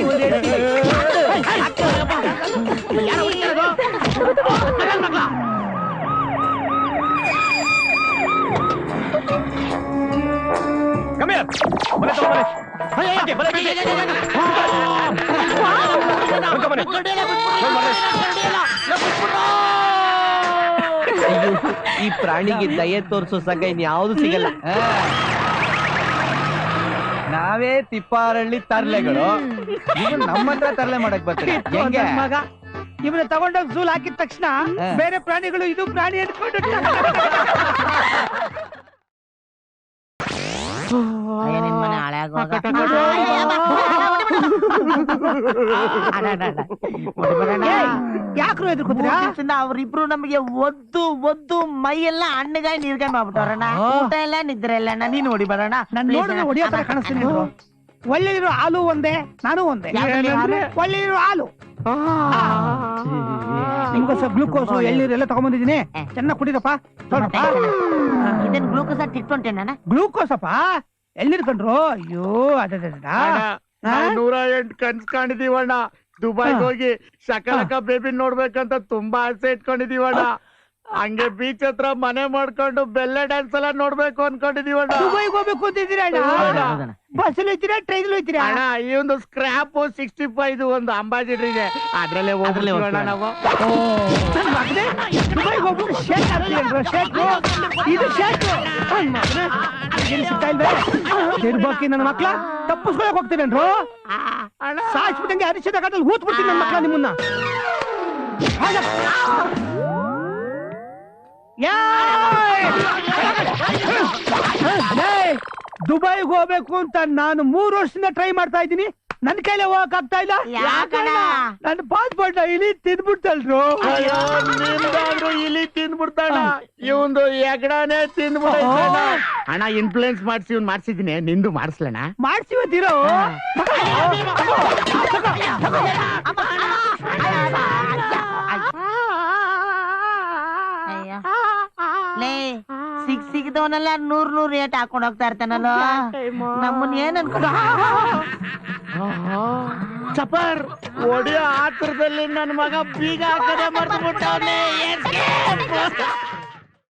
ಈ ಪ್ರಾಣಿಗೆ ದಯೆ ತೋರಿಸೋ ಸಂಘ ಇನ್ಯಾವುದು ಸಿಗಲ್ಲ. ನಾವೇ ತಿಪ್ಪಾರಳ್ಳಿ ತರ್ಲೆಗಳು, ನಮ್ಮ ಹತ್ರ ತರ್ಲೆ ಮಾಡಕ್ ಬರ್ತೀವಿ. ಹೆಂಗೆ ಮಗ ಇವನ್ನ ತಗೊಂಡೋಗಿ ಝೂಲ್ ಹಾಕಿದ ತಕ್ಷಣ ಬೇರೆ ಪ್ರಾಣಿಗಳು ಇದು ಪ್ರಾಣಿ ಅಂದ್ಕೊಂಡು ಮನೆ ಹಳೆ ಯಾಕ್ರು ಎದ್ರುಕೋತೀರಾ? ಅವ್ರಿಬ್ರು ನಮಗೆ ಒದ್ದು ಮೈ ಎಲ್ಲ ಹಣ್ಣುಗಾಯಿ ನೀರ್ಗಾಯಿ ಮಾಡ್ಬಿಟ್ಟವ್ರಣ್ಣ. ಊಟ ಎಲ್ಲ ನಿದ್ರೆ ಇಲ್ಲ. ನೀನ್ ನೋಡಿ ಬರೋಣ. ನಾನು ನೋಡಿದ್ರೆ ಹೊಡಿಯೋ ತರ ಕಾಣಿಸ್ತೀನಿ. ಒಳ್ಳೆಯಿರೋ ಹಾಲು ಒಂದೇ, ನಾನು ಒಂದೇ. ಒಳ್ಳೆಯಿರೋ ಹಾಲು ನಿಮ್ಗೋಸ್ಕರ ಗ್ಲೂಕೋಸು ಎಳ್ನೀರು ಎಲ್ಲ ತಗೊಂಡ್ಬಂದಿದ್ದೀನಿ. ಚೆನ್ನಾಗಿ ಕುಡಿರಪ್ಪ. ಇದನ್ ಗ್ಲೂಕೋಸ್ ಇಟ್ಕೊಂಟೇನ? ಗ್ಲೂಕೋಸಪ್ಪ, ಎಳ್ನೀರು ಕಂಡ್ರು. ಅಯ್ಯೋ ಅದ 108 ಕನ್ಸ್ ಕಾಣಿದೀವಣ್ಣ. ದುಬೈಗೆ ಹೋಗಿ ಶಕಲಕ ಬೇಬಿ ನೋಡ್ಬೇಕಂತ ತುಂಬಾ ಆಸೆ ಇಟ್ಕೊಂಡಿದೀವಣ್ಣ. ಹಂಗೆ ಬೀಚ್ ಹತ್ರ ಮನೆ ಮಾಡ್ಕೊಂಡು ಬೆಲ್ಲ ಡ್ಯಾನ್ಸ್ ಎಲ್ಲ ನೋಡ್ಬೇಕು ಅನ್ಕೊಂಡಿದೀವಣ್ಣ. ದುಬೈಗೆ ಹೋಗ್ಬೇಕು ಅಂತಿದ್ದೀರಾ ಬಸ್ ಹೋಯ್ತೀರಾ ಟ್ರೈನ್ ಹೋಯ್ತೀರಾ ಅಣ್ಣ? ಈ ಒಂದು ಸ್ಕ್ರಾಪ್ 65 ಒಂದು ಅಂಬಾಸಿಡರ್ ಅದ್ರಲ್ಲೇ ಹೋಗ್ತೀವಣ್ಣ ನಾವು. ದುಬೈಗೆ ಹೋಗ್ಬಿಟ್ಟು ತಿರ್ಬಾಕಿ ನನ್ನ ಮಕ್ಳ ತಪ್ಪಿಸ್ಕೊಳಕ್ ಹೋಗ್ತೀರೇನ್ರು? ಸಾಯಿಸ್ಬಿಟ್ಟಂಗೆ ಅರಿಶಿದ ಕಟ್ಟಲ್ಲಿ ಹೂತ್ ಬಿಡ್ತೀನಿ ನನ್ನ ಮಕ್ಳ ನಿಮ್ಮನ್ನ. ದುಬೈಗೆ ಹೋಗ್ಬೇಕು ಅಂತ ನಾನು 3 ವರ್ಷದಿಂದ ಟ್ರೈ ಮಾಡ್ತಾ ಇದ್ದೀನಿ. ನನ್ ಕೈಲೇ ಹೋಗಕ್ ಆಗ್ತಾ ಇಲ್ಲ. ನನ್ನ ಪಾಸ್ಪೋರ್ಟ್ ಇಲಿ ತಿಂದ್ಬಿಡ್ತಲ್ರು. ನಿಮ್ದಾದ್ರು ಇಲಿ ತಿಂದ್ಬಿಡ್ತಾಳ, ಇವಂದು ಎಗಡಾನೆ ತಿಂದ್ಬಿಡ. ಅಣ್ಣ ಇನ್ಫ್ಲೂಯೆನ್ಸ್ ಮಾಡ್ಸಿ ಇವ್ನ್ ಮಾಡ್ಸಿದೀನಿ, ನಿಂದು ಮಾಡಿಸ್ಲಣ್ಣ. ಮಾಡ್ಸಿವತ್ತೀರೋ ಸಿಗದವನೆಲ್ಲ 100 ರೇಟ್ ಹಾಕೊಂಡ್ ಹೋಗ್ತಾ ಇರ್ತಾನಲ್ಲ. ನಮ್ಮನ್ ಏನ್ ಅನ್ಕೊಂಡ ಚಪರ್ ಒಡೆಯೋ ಆತರದಲ್ಲಿ ನನ್ನ ಮಗ ಬೀಗ ಹಾಕದೆ ಮರ್ತು ಬಿಟ್ಟವನೇ.